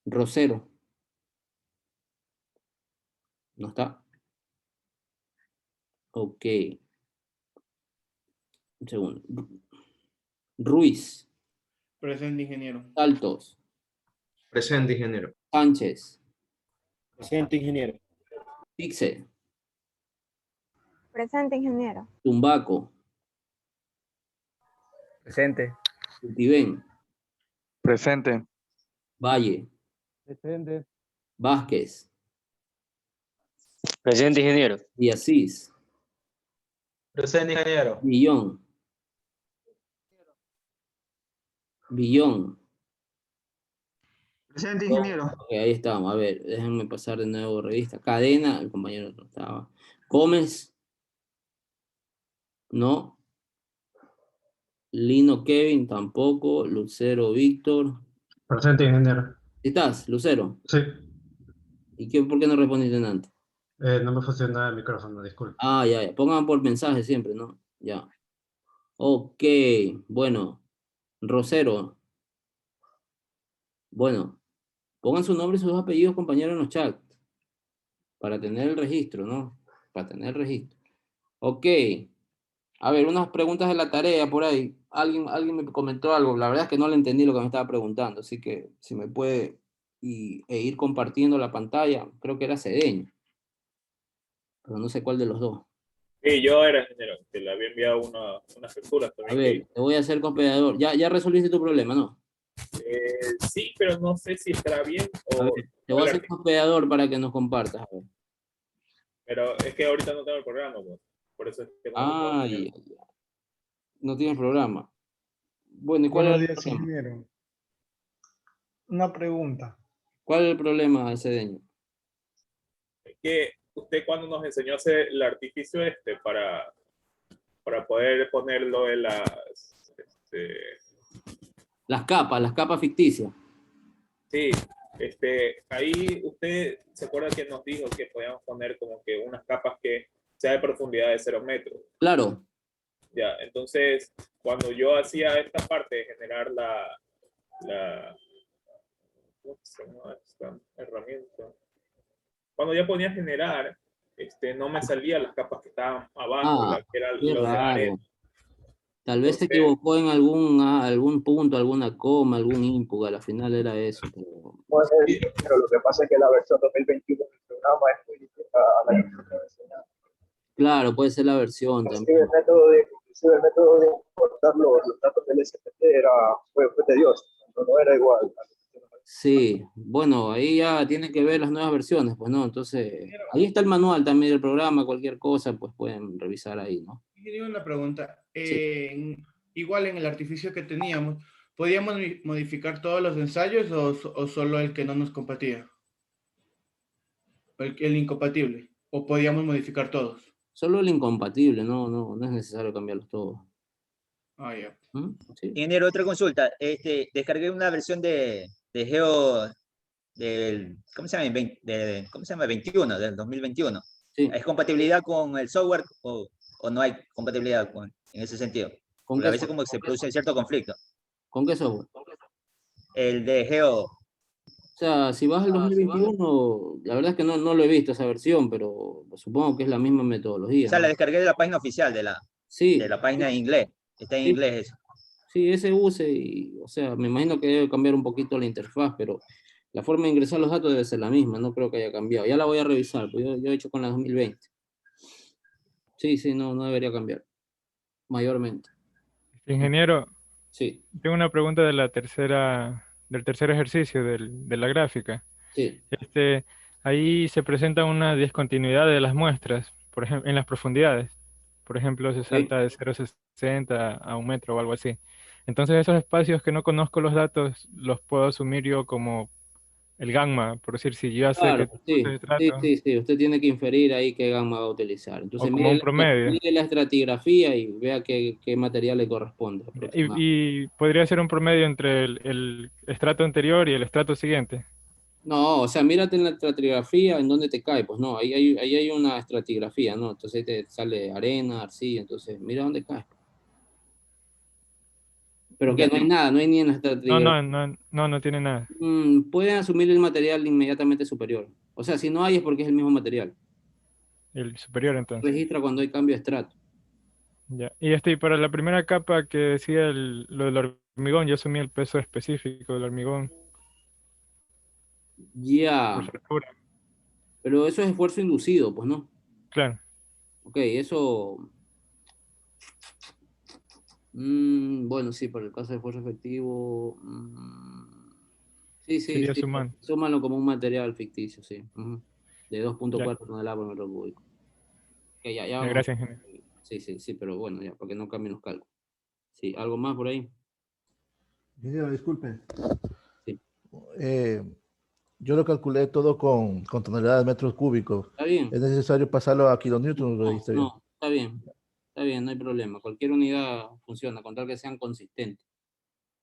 Rosero. No está. Ok. Un segundo. Ruiz. Presente, ingeniero. Saltos. Presente, ingeniero. Sánchez. Presente, ingeniero. Pixe. Presente, ingeniero. Tumbaco. Presente. Ultiben. Presente. Valle. Presente. Vázquez. Presente, ingeniero. Díaz. Presente, ingeniero. Millón. Billón. Presente, ingeniero. Ok, ahí estamos. A ver, déjenme pasar de nuevo revista. Cadena, el compañero no estaba. Gómez. No. Lino Kevin tampoco. Lucero Víctor. Presente, ingeniero. ¿Estás, Lucero? Sí. ¿Y por qué no respondiste antes? No me funciona el micrófono, disculpe. Ah, ya. Pongan por mensaje siempre, ¿no? Ya. Ok. Bueno. Rosero. Bueno. Pongan su nombre y sus apellidos, compañeros, en los chats. Para tener el registro, ¿no? Para tener el registro. Ok. A ver, unas preguntas de la tarea por ahí. Alguien me comentó algo. La verdad es que no le entendí lo que me estaba preguntando. Así que si me puede ir compartiendo la pantalla. Creo que era Cedeño. Pero no sé cuál de los dos. Sí, yo era ingeniero, que le había enviado unas capturas A también. ver, te voy a hacer copiador. Ya resolviste tu problema, ¿no? Sí, pero no sé si estará bien o... A ver, te voy a hacer copiador para que nos compartas. A ver. Pero es que ahorita no tengo el programa, pues. Por eso es que no lo puedo Ay, enseñar. no tienes programa. Bueno, ¿y cuál es Buenos el días, problema? ingeniero. Una pregunta. ¿Cuál es el problema, Cedeño? Es que usted cuando nos enseñó a hacer el artificio para poder ponerlo en Las capas ficticias. Sí, ahí usted se acuerda que nos dijo que podíamos poner como que unas capas que sea de profundidad de 0 metros. Claro. Ya, entonces, cuando yo hacía esta parte de generar ¿cómo se llama esta herramienta? Cuando ya ponía generar, no me salían las capas que estaban abajo, que eran Qué los de la arena. raro. Tal vez se equivocó en algún punto, alguna coma, algún input. A la final era eso. Pero lo que pasa es que la versión 2021 del programa es muy distinta a la que se enseñaba. Claro, puede ser la versión Inclusive también. el método de importar los datos del SPT fue tedioso, no era igual. Sí, bueno, ahí ya tiene que ver las nuevas versiones, pues no, entonces, ahí está el manual también del programa, cualquier cosa, pues pueden revisar ahí, ¿no? Tengo una pregunta. Igual en el artificio que teníamos, ¿podíamos modificar todos los ensayos o solo el que no nos compatía? El incompatible. ¿O podíamos modificar todos? Solo el incompatible, no es necesario cambiarlos todos. Ah, ya. Sí. Ingeniero, otra consulta. Descargué una versión de Geo del, ¿cómo se llama? 21, del 2021. Sí. ¿Es compatibilidad con el software o no hay compatibilidad en ese sentido? Porque a veces como que se produce cierto conflicto. ¿Con qué software? El de Geo. O sea, si vas al 2021, la verdad es que no lo he visto esa versión, pero supongo que es la misma metodología. O sea, ¿no? la descargué de la página oficial, de la página en inglés. Está en inglés eso. Sí, ese use, y, o sea, me imagino que debe cambiar un poquito la interfaz, pero la forma de ingresar los datos debe ser la misma, no creo que haya cambiado. Ya la voy a revisar, pues yo he hecho con la 2020. Sí, no debería cambiar, mayormente. Ingeniero, sí. Tengo una pregunta del tercer ejercicio de la gráfica. Sí. Ahí se presenta una discontinuidad de las muestras, por ejemplo, en las profundidades. Por ejemplo, se salta de 0,60 a 1 metro o algo así. Entonces, esos espacios que no conozco los datos, los puedo asumir yo como el gamma, por decir, si yo ya sé Claro, que sí, usted tiene que inferir ahí qué gamma va a utilizar. Entonces, o como un promedio. mire la estratigrafía y vea qué material le corresponde. Y podría ser un promedio entre el estrato anterior y el estrato siguiente. No, o sea, mírate en la estratigrafía en dónde te cae, pues no, ahí hay una estratigrafía, ¿no? Entonces ahí te sale arena, arcilla, entonces mira dónde cae. Pero que no hay nada, no hay ni en la estratigrafía. No tiene nada. Pueden asumir el material inmediatamente superior. O sea, si no hay es porque es el mismo material. El superior entonces. Registra cuando hay cambio de estrato. Ya. Y para la primera capa que decía lo del hormigón, yo asumí el peso específico del hormigón Ya, por su altura. pero eso es esfuerzo inducido, pues no. Claro. Ok, eso, bueno, sí, para el caso de esfuerzo efectivo, sí, Sería sumando. súmalo como un material ficticio, sí. De Ya. 2.4 toneladas por metro cúbico. Ok, ya vamos. Gracias, ingeniero. Sí, pero bueno, ya, para que no cambien los cálculos. Sí, ¿algo más por ahí? Ingeniero, disculpe. Sí. Yo lo calculé todo con toneladas de metros cúbicos. Está bien. ¿Es necesario pasarlo a kilonewton? ¿Lo dijiste bien? No, está bien, no hay problema. Cualquier unidad funciona, con tal que sean consistentes.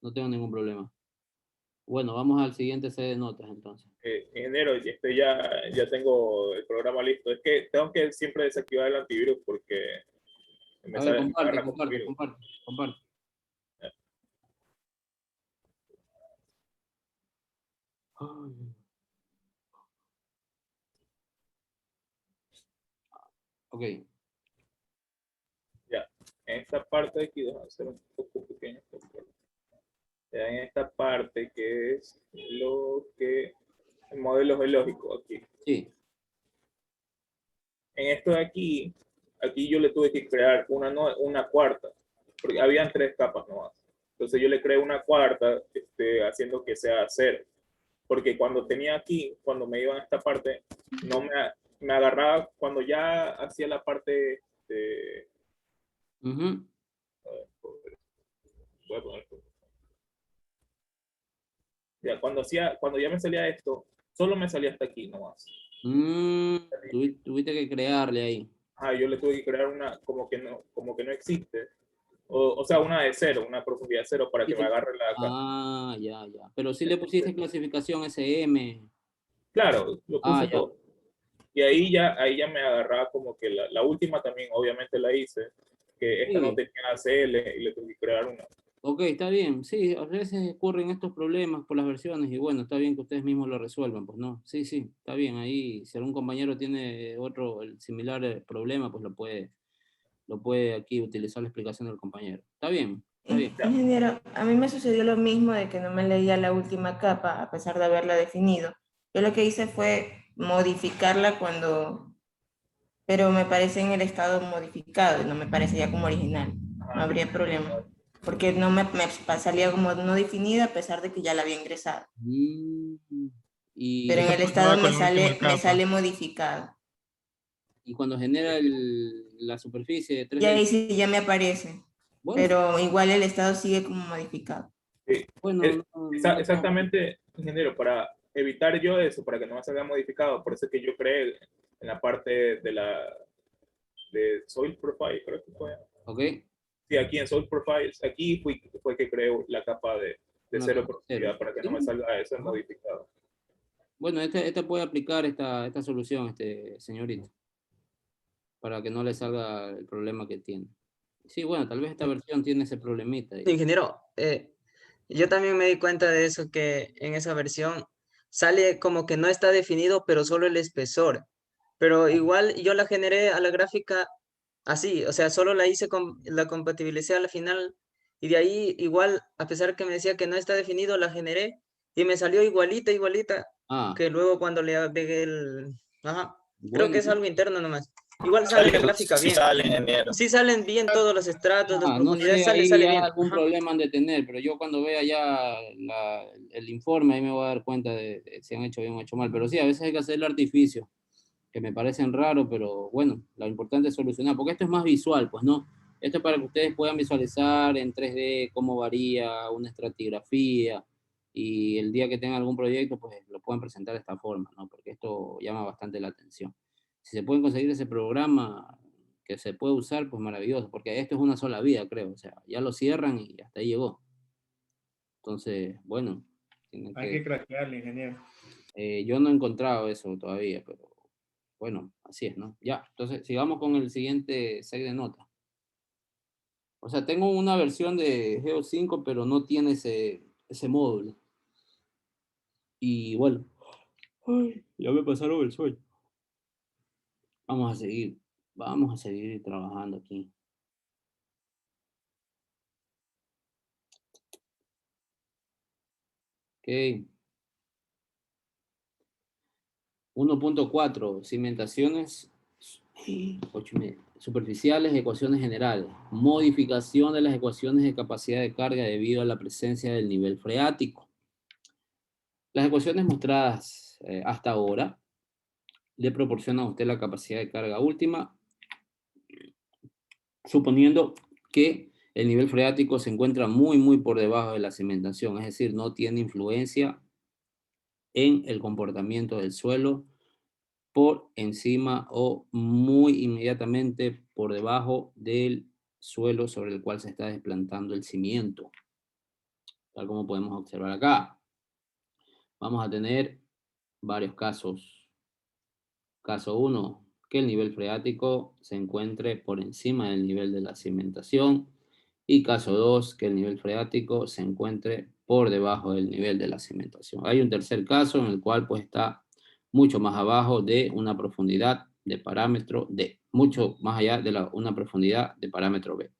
No tengo ningún problema. Bueno, vamos al siguiente set de notas entonces. Ingeniero, ya tengo el programa listo. Es que tengo que siempre desactivar el antivirus porque me A ver, me agarra como comparte. virus. Ok. Ya, en esta parte de aquí, déjame hacer un poco pequeño. Ya en esta parte que es lo que el modelo geológico aquí. Sí. En esto de aquí yo le tuve que crear una cuarta, porque habían 3 capas nomás. Entonces yo le creé una cuarta, haciendo que sea 0. Porque cuando tenía aquí, cuando me iba a esta parte, no me agarraba cuando ya hacía la parte de... Voy a poner esto. Ya, cuando ya me salía esto, solo me salía hasta aquí nomás. Tuviste que crearle ahí. Yo le tuve que crear una como que no existe. O sea, una de 0, una profundidad 0 para que me agarre la... Ya. Pero sí le pusiste clasificación SM. Claro, lo puse ya. todo. Y ahí ya me agarraba como que la última también, obviamente la hice, que esta no tenía ACL y le tuve que crear una. Ok, está bien. Sí, a veces ocurren estos problemas por las versiones y bueno, está bien que ustedes mismos lo resuelvan, pues no. Sí, está bien. Ahí, si algún compañero tiene el similar problema, pues lo puede aquí utilizar la explicación del compañero. Está bien. Ingeniero, a mí me sucedió lo mismo de que no me leía la última capa, a pesar de haberla definido. Yo lo que hice fue modificarla pero me parece en el estado modificado, no me parece ya como original. No habría problema. Porque no me salía como no definida a pesar de que ya la había ingresado. Pero en el estado me sale modificado. Y cuando genera la superficie de 3D. Y ahí sí ya me aparece. Bueno. Pero igual el estado sigue como modificado. Sí. Bueno, exactamente, ingeniero, para evitar yo eso, para que no me salga modificado, por eso es que yo creé en la parte de Soil Profile, creo que fue. Ok. Sí, aquí en Soil Profiles, aquí fue que creé la capa de 0 profundidad para que no me salga eso modificado. Bueno, este puede aplicar esta solución, señorita, para que no le salga el problema que tiene. Sí, bueno, tal vez esta versión tiene ese problemita. Ingeniero, yo también me di cuenta de eso, que en esa versión sale como que no está definido, pero solo el espesor. Pero igual yo la generé a la gráfica así, o sea, solo la hice con la compatibilidad a la final y de ahí igual, a pesar que me decía que no está definido, la generé y me salió igualita que luego cuando le agregué el... Ajá, creo que es algo interno nomás. Igual sale la gráfica bien. Sí salen bien todos los estratos, las profundidades, no sé, sale bien. Algún problema han de tener, pero yo cuando vea ya el informe, ahí me voy a dar cuenta de si han hecho bien o hecho mal. Pero sí, a veces hay que hacer el artificio, que me parecen raros, pero bueno, lo importante es solucionar, porque esto es más visual, pues no. Esto es para que ustedes puedan visualizar en 3D cómo varía una estratigrafía, y el día que tengan algún proyecto, pues lo puedan presentar de esta forma, ¿no? Porque esto llama bastante la atención. Si se pueden conseguir ese programa que se puede usar, pues maravilloso, porque esto es una sola vida, creo, o sea, ya lo cierran y hasta ahí llegó. Entonces, bueno. Hay que craquearle, ingeniero. Yo no he encontrado eso todavía, pero bueno, así es, ¿no? Ya, entonces sigamos con el siguiente 6 de nota. O sea, tengo una versión de Geo 5, pero no tiene ese módulo. Y bueno, ya me pasaron el sueño. Vamos a seguir trabajando aquí. 1.4, cimentaciones superficiales, ecuaciones generales. Modificación de las ecuaciones de capacidad de carga debido a la presencia del nivel freático. Las ecuaciones mostradas hasta ahora le proporcionan a usted la capacidad de carga última, suponiendo que el nivel freático se encuentra muy por debajo de la cimentación, es decir, no tiene influencia en el comportamiento del suelo por encima o muy inmediatamente por debajo del suelo sobre el cual se está desplantando el cimiento, tal como podemos observar acá. Vamos a tener varios casos. Caso 1, que el nivel freático se encuentre por encima del nivel de la cimentación. Y caso 2, que el nivel freático se encuentre por debajo del nivel de la cimentación. Hay un tercer caso en el cual pues está mucho más abajo de una profundidad de parámetro D, mucho más allá de una profundidad de parámetro B.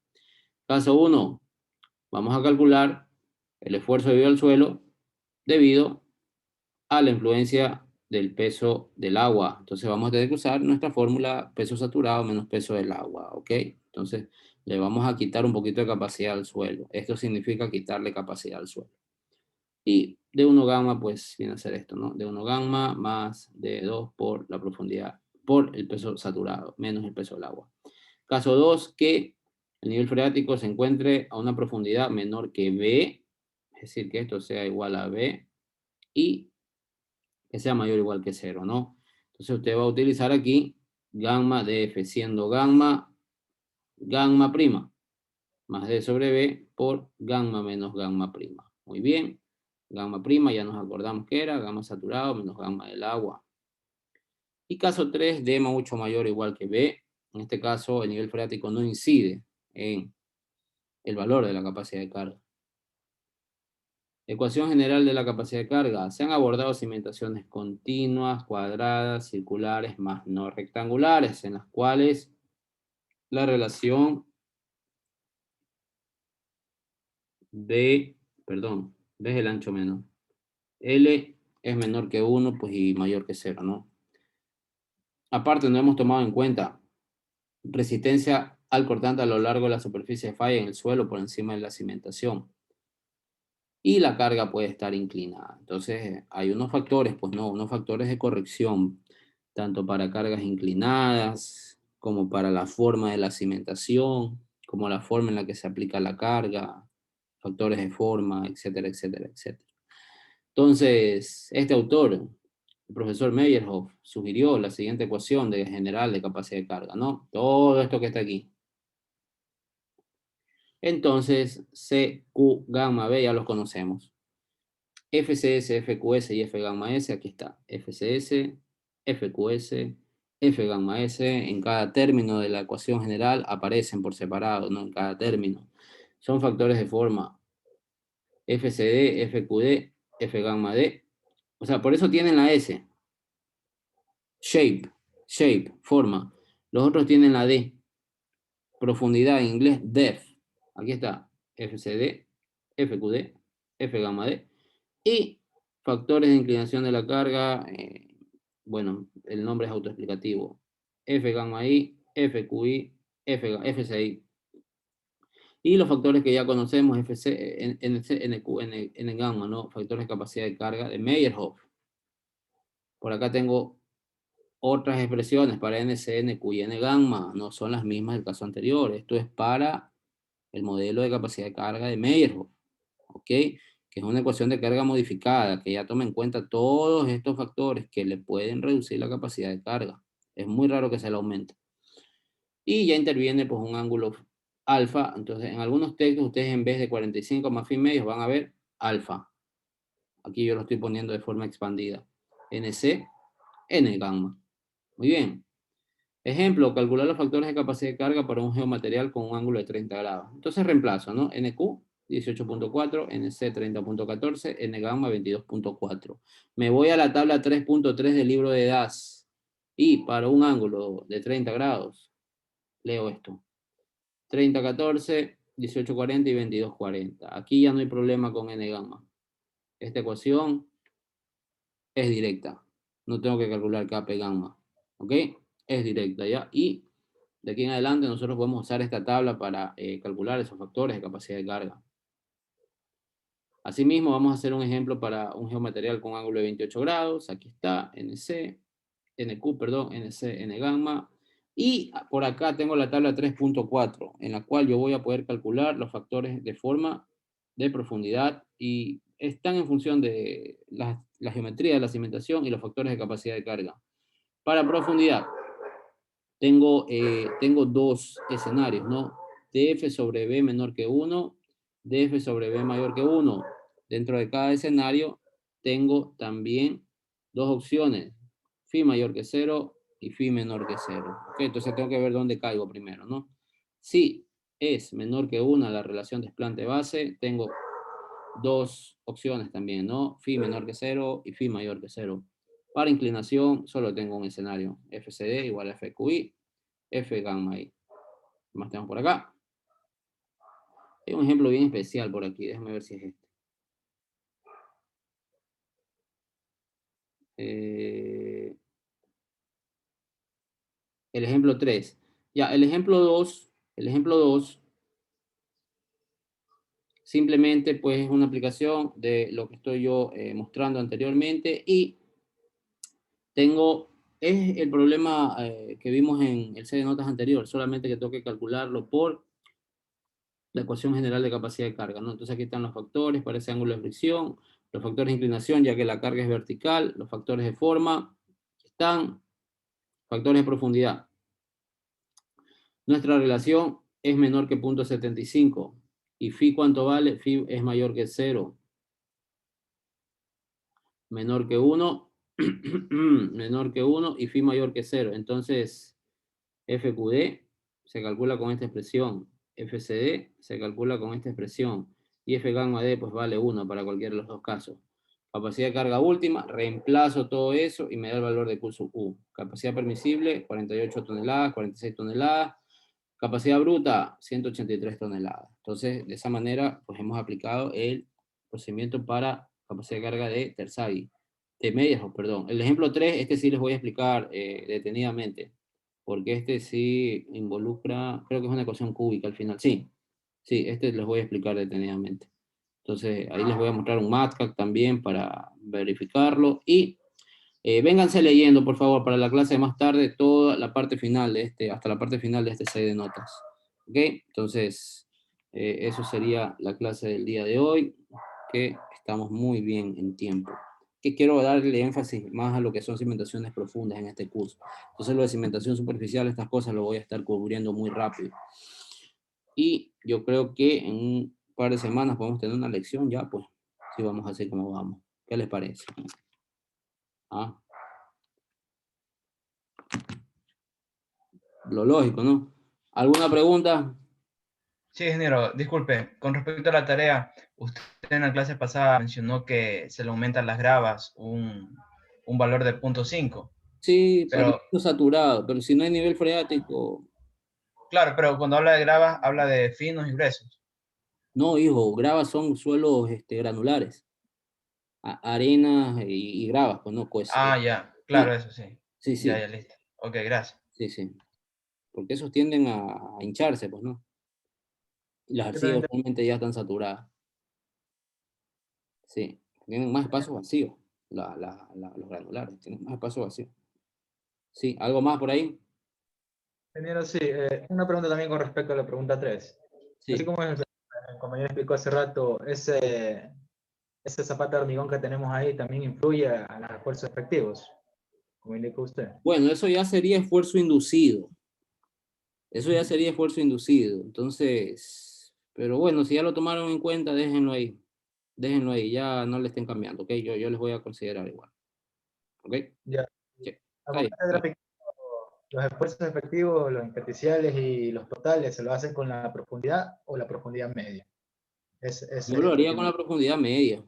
Caso 1, vamos a calcular el esfuerzo debido al suelo debido a la influencia del peso del agua. Entonces vamos a tener que usar nuestra fórmula peso saturado menos peso del agua, ¿ok? Entonces le vamos a quitar un poquito de capacidad al suelo. Esto significa quitarle capacidad al suelo. Y D1 gamma, pues viene a ser esto, ¿no? D1 gamma más D2 por la profundidad, por el peso saturado, menos el peso del agua. Caso 2, que el nivel freático se encuentre a una profundidad menor que B, es decir, que esto sea igual a B, y que sea mayor o igual que 0, ¿no? Entonces usted va a utilizar aquí gamma de F, siendo gamma prima, más D sobre B por gamma menos gamma prima. Muy bien. Gamma prima, ya nos acordamos que era gamma saturado menos gamma del agua. Y caso 3, D mucho mayor o igual que B. En este caso, el nivel freático no incide en el valor de la capacidad de carga. Ecuación general de la capacidad de carga. Se han abordado cimentaciones continuas, cuadradas, circulares, más no rectangulares, en las cuales la relación B es el ancho menor. L es menor que 1, pues, y mayor que 0, ¿no? Aparte, no hemos tomado en cuenta resistencia al cortante a lo largo de la superficie de falla en el suelo por encima de la cimentación. Y la carga puede estar inclinada. Entonces, hay unos factores, pues no, unos factores de corrección, tanto para cargas inclinadas, como para la forma de la cimentación, como la forma en la que se aplica la carga, factores de forma, etcétera, etcétera, etcétera. Entonces, este autor, el profesor Meyerhoff, sugirió la siguiente ecuación general de capacidad de carga, ¿no? Todo esto que está aquí. Entonces, CQ gamma B ya los conocemos. FCS, FQS y F gamma S, aquí está. FCS, FQS, F gamma S, en cada término de la ecuación general aparecen por separado, ¿no? En cada término. Son factores de forma. FCD, FQD, F gamma D. O sea, por eso tienen la S. Shape, forma. Los otros tienen la D. Profundidad en inglés, depth. Aquí está. FCD, FQD, F gamma D. Y factores de inclinación de la carga, bueno, el nombre es autoexplicativo. F gamma I, FQI, FCI. Y los factores que ya conocemos, FC, NQ, N gamma, ¿no? Factores de capacidad de carga de Meyerhoff. Por acá tengo otras expresiones para NC, NQ y N gamma. No son las mismas del caso anterior. Esto es para el modelo de capacidad de carga de Meyerhoff. ¿Ok? Que es una ecuación de carga modificada, que ya toma en cuenta todos estos factores que le pueden reducir la capacidad de carga. Es muy raro que se la aumente. Y ya interviene pues un ángulo alfa. Entonces, en algunos textos, ustedes en vez de 45 más fin medios van a ver alfa. Aquí yo lo estoy poniendo de forma expandida. NC, N gamma. Muy bien. Ejemplo, calcular los factores de capacidad de carga para un geomaterial con un ángulo de 30 grados. Entonces reemplazo, ¿no? NQ, 18.4, NC 30.14, N gamma 22.4. Me voy a la tabla 3.3 del libro de DAS. Y para un ángulo de 30 grados, leo esto. 30.14, 18.40 y 22.40. Aquí ya no hay problema con N gamma. Esta ecuación es directa. No tengo que calcular kappa y gamma. ¿Ok? Es directa, ¿ya? Y de aquí en adelante nosotros podemos usar esta tabla para calcular esos factores de capacidad de carga. Asimismo, vamos a hacer un ejemplo para un geomaterial con ángulo de 28 grados. Aquí está, NQ, perdón, NC, N gamma. Y por acá tengo la tabla 3.4, en la cual yo voy a poder calcular los factores de forma, de profundidad, y están en función de la geometría de la cimentación y los factores de capacidad de carga. Para profundidad, tengo dos escenarios, ¿no? dF sobre B menor que 1, dF sobre B mayor que 1. Dentro de cada escenario tengo también dos opciones, phi mayor que 0 y phi menor que 0. ¿Okay? Entonces tengo que ver dónde caigo primero, ¿no? Si es menor que 1 la relación desplante-base, tengo dos opciones también, ¿no? Phi menor que 0 y phi mayor que 0. Para inclinación solo tengo un escenario, FCD igual a FQI, F gamma I. ¿Qué más tenemos por acá? Hay un ejemplo bien especial por aquí, déjame ver si es este. El ejemplo 3. Ya, el ejemplo 2, simplemente pues es una aplicación de lo que estoy yo mostrando anteriormente, y es el problema que vimos en el set de notas anterior, solamente que tengo que calcularlo por la ecuación general de capacidad de carga, ¿no? Entonces aquí están los factores para ese ángulo de fricción, los factores de inclinación, ya que la carga es vertical, los factores de forma, están, factores de profundidad. Nuestra relación es menor que 0.75. ¿Y phi cuánto vale? Phi es mayor que 0. Menor que 1. Menor que 1 y phi mayor que 0. Entonces, FQD se calcula con esta expresión. FCD se calcula con esta expresión. Y F gamma D pues vale 1 para cualquiera de los dos casos. Capacidad de carga última, reemplazo todo eso y me da el valor de curso U. Capacidad permisible, 48 toneladas, 46 toneladas. Capacidad bruta, 183 toneladas. Entonces, de esa manera, pues hemos aplicado el procedimiento para capacidad de carga de Terzaghi. De medias, perdón. El ejemplo 3, este sí les voy a explicar detenidamente, porque este sí involucra, creo que es una ecuación cúbica al final. Sí, este les voy a explicar detenidamente. Entonces, ahí les voy a mostrar un MATLAB también para verificarlo. Y vénganse leyendo, por favor, para la clase de más tarde, toda la parte final de hasta la parte final de este set de notas. ¿Ok? Entonces, eso sería la clase del día de hoy, que estamos muy bien en tiempo. Que quiero darle énfasis más a lo que son cimentaciones profundas en este curso. Entonces, lo de cimentación superficial, estas cosas lo voy a estar cubriendo muy rápido. Y yo creo que en un par de semanas podemos tener una lección ya, pues, si vamos así como vamos. ¿Qué les parece? ¿Ah? Lo lógico, ¿no? ¿Alguna pregunta? Sí, ingeniero, disculpe, con respecto a la tarea, usted en la clase pasada mencionó que se le aumentan las gravas un valor de 0.5. Sí, pero, para el saturado, pero si no hay nivel freático... Claro, pero cuando habla de gravas, habla de finos y gruesos. No, hijo, gravas son suelos granulares. Arenas y gravas, pues no, pues... ya, claro, eso sí. Sí, sí. Ya, listo. Ok, gracias. Sí, sí. Porque esos tienden a hincharse, pues, ¿no? Y las arcillas realmente ya están saturadas. Sí, tienen más espacio vacío, los granulares, tienen más espacio vacío. Sí, ¿algo más por ahí? Ingeniero, sí, una pregunta también con respecto a la pregunta 3. Sí. Así como el compañero explicó hace rato, ese zapata de hormigón que tenemos ahí también influye a los esfuerzos efectivos, como indicó usted. Bueno, eso ya sería esfuerzo inducido. Eso ya sería esfuerzo inducido. Entonces, pero bueno, si ya lo tomaron en cuenta, déjenlo ahí. Déjenlo ahí, ya no le estén cambiando, ¿ok? Yo les voy a considerar igual. ¿Ok? Ya. Sí. Los esfuerzos efectivos, los intersticiales y los totales, ¿se lo hacen con la profundidad o la profundidad media? Yo lo haría con la profundidad media.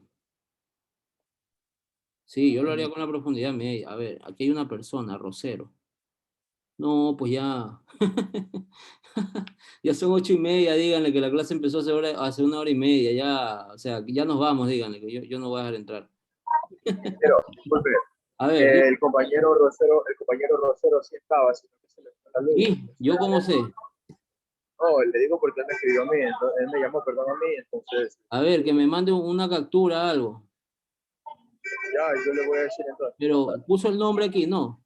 Sí, yo lo haría con la profundidad media. A ver, aquí hay una persona, Rosero. No, pues ya. Ya son 8:30, díganle que la clase empezó hace 1 hora y media, ya, o sea, ya nos vamos, díganle, que yo no voy a dejar entrar. Pero, disculpe, A ver, el compañero Rosero sí estaba, sino que se le fue la luz. ¿y yo cómo sé? No, le digo porque él me escribió a mí, entonces, él me llamó, perdón, a mí, entonces, A ver, que me mande una captura, algo. ya, yo le voy a decir entonces. Pero puso el nombre aquí, ¿no?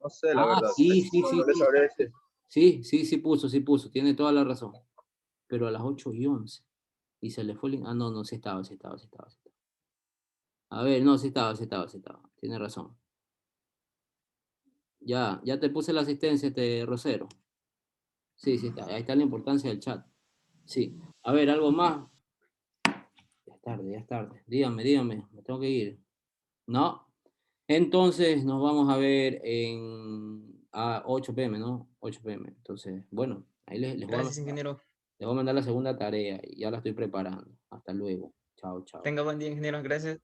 No sé, la verdad. Sí, No le sabré decir. sí puso, tiene toda la razón. Pero a las 8:11. Y se le fue el... Ah, no, sí estaba. A ver, no, sí estaba. Tiene razón. Ya te puse la asistencia, Rosero. Sí, está. Ahí está la importancia del chat. Sí. A ver, ¿algo más? Ya es tarde. Dígame, me tengo que ir. ¿No? Entonces nos vamos a ver a 8 p.m., ¿no? 8 p.m. Entonces, bueno, ahí les Gracias, ingeniero. voy a mandar la segunda tarea y ya la estoy preparando. Hasta luego. Chao. Tenga buen día, ingeniero. Gracias.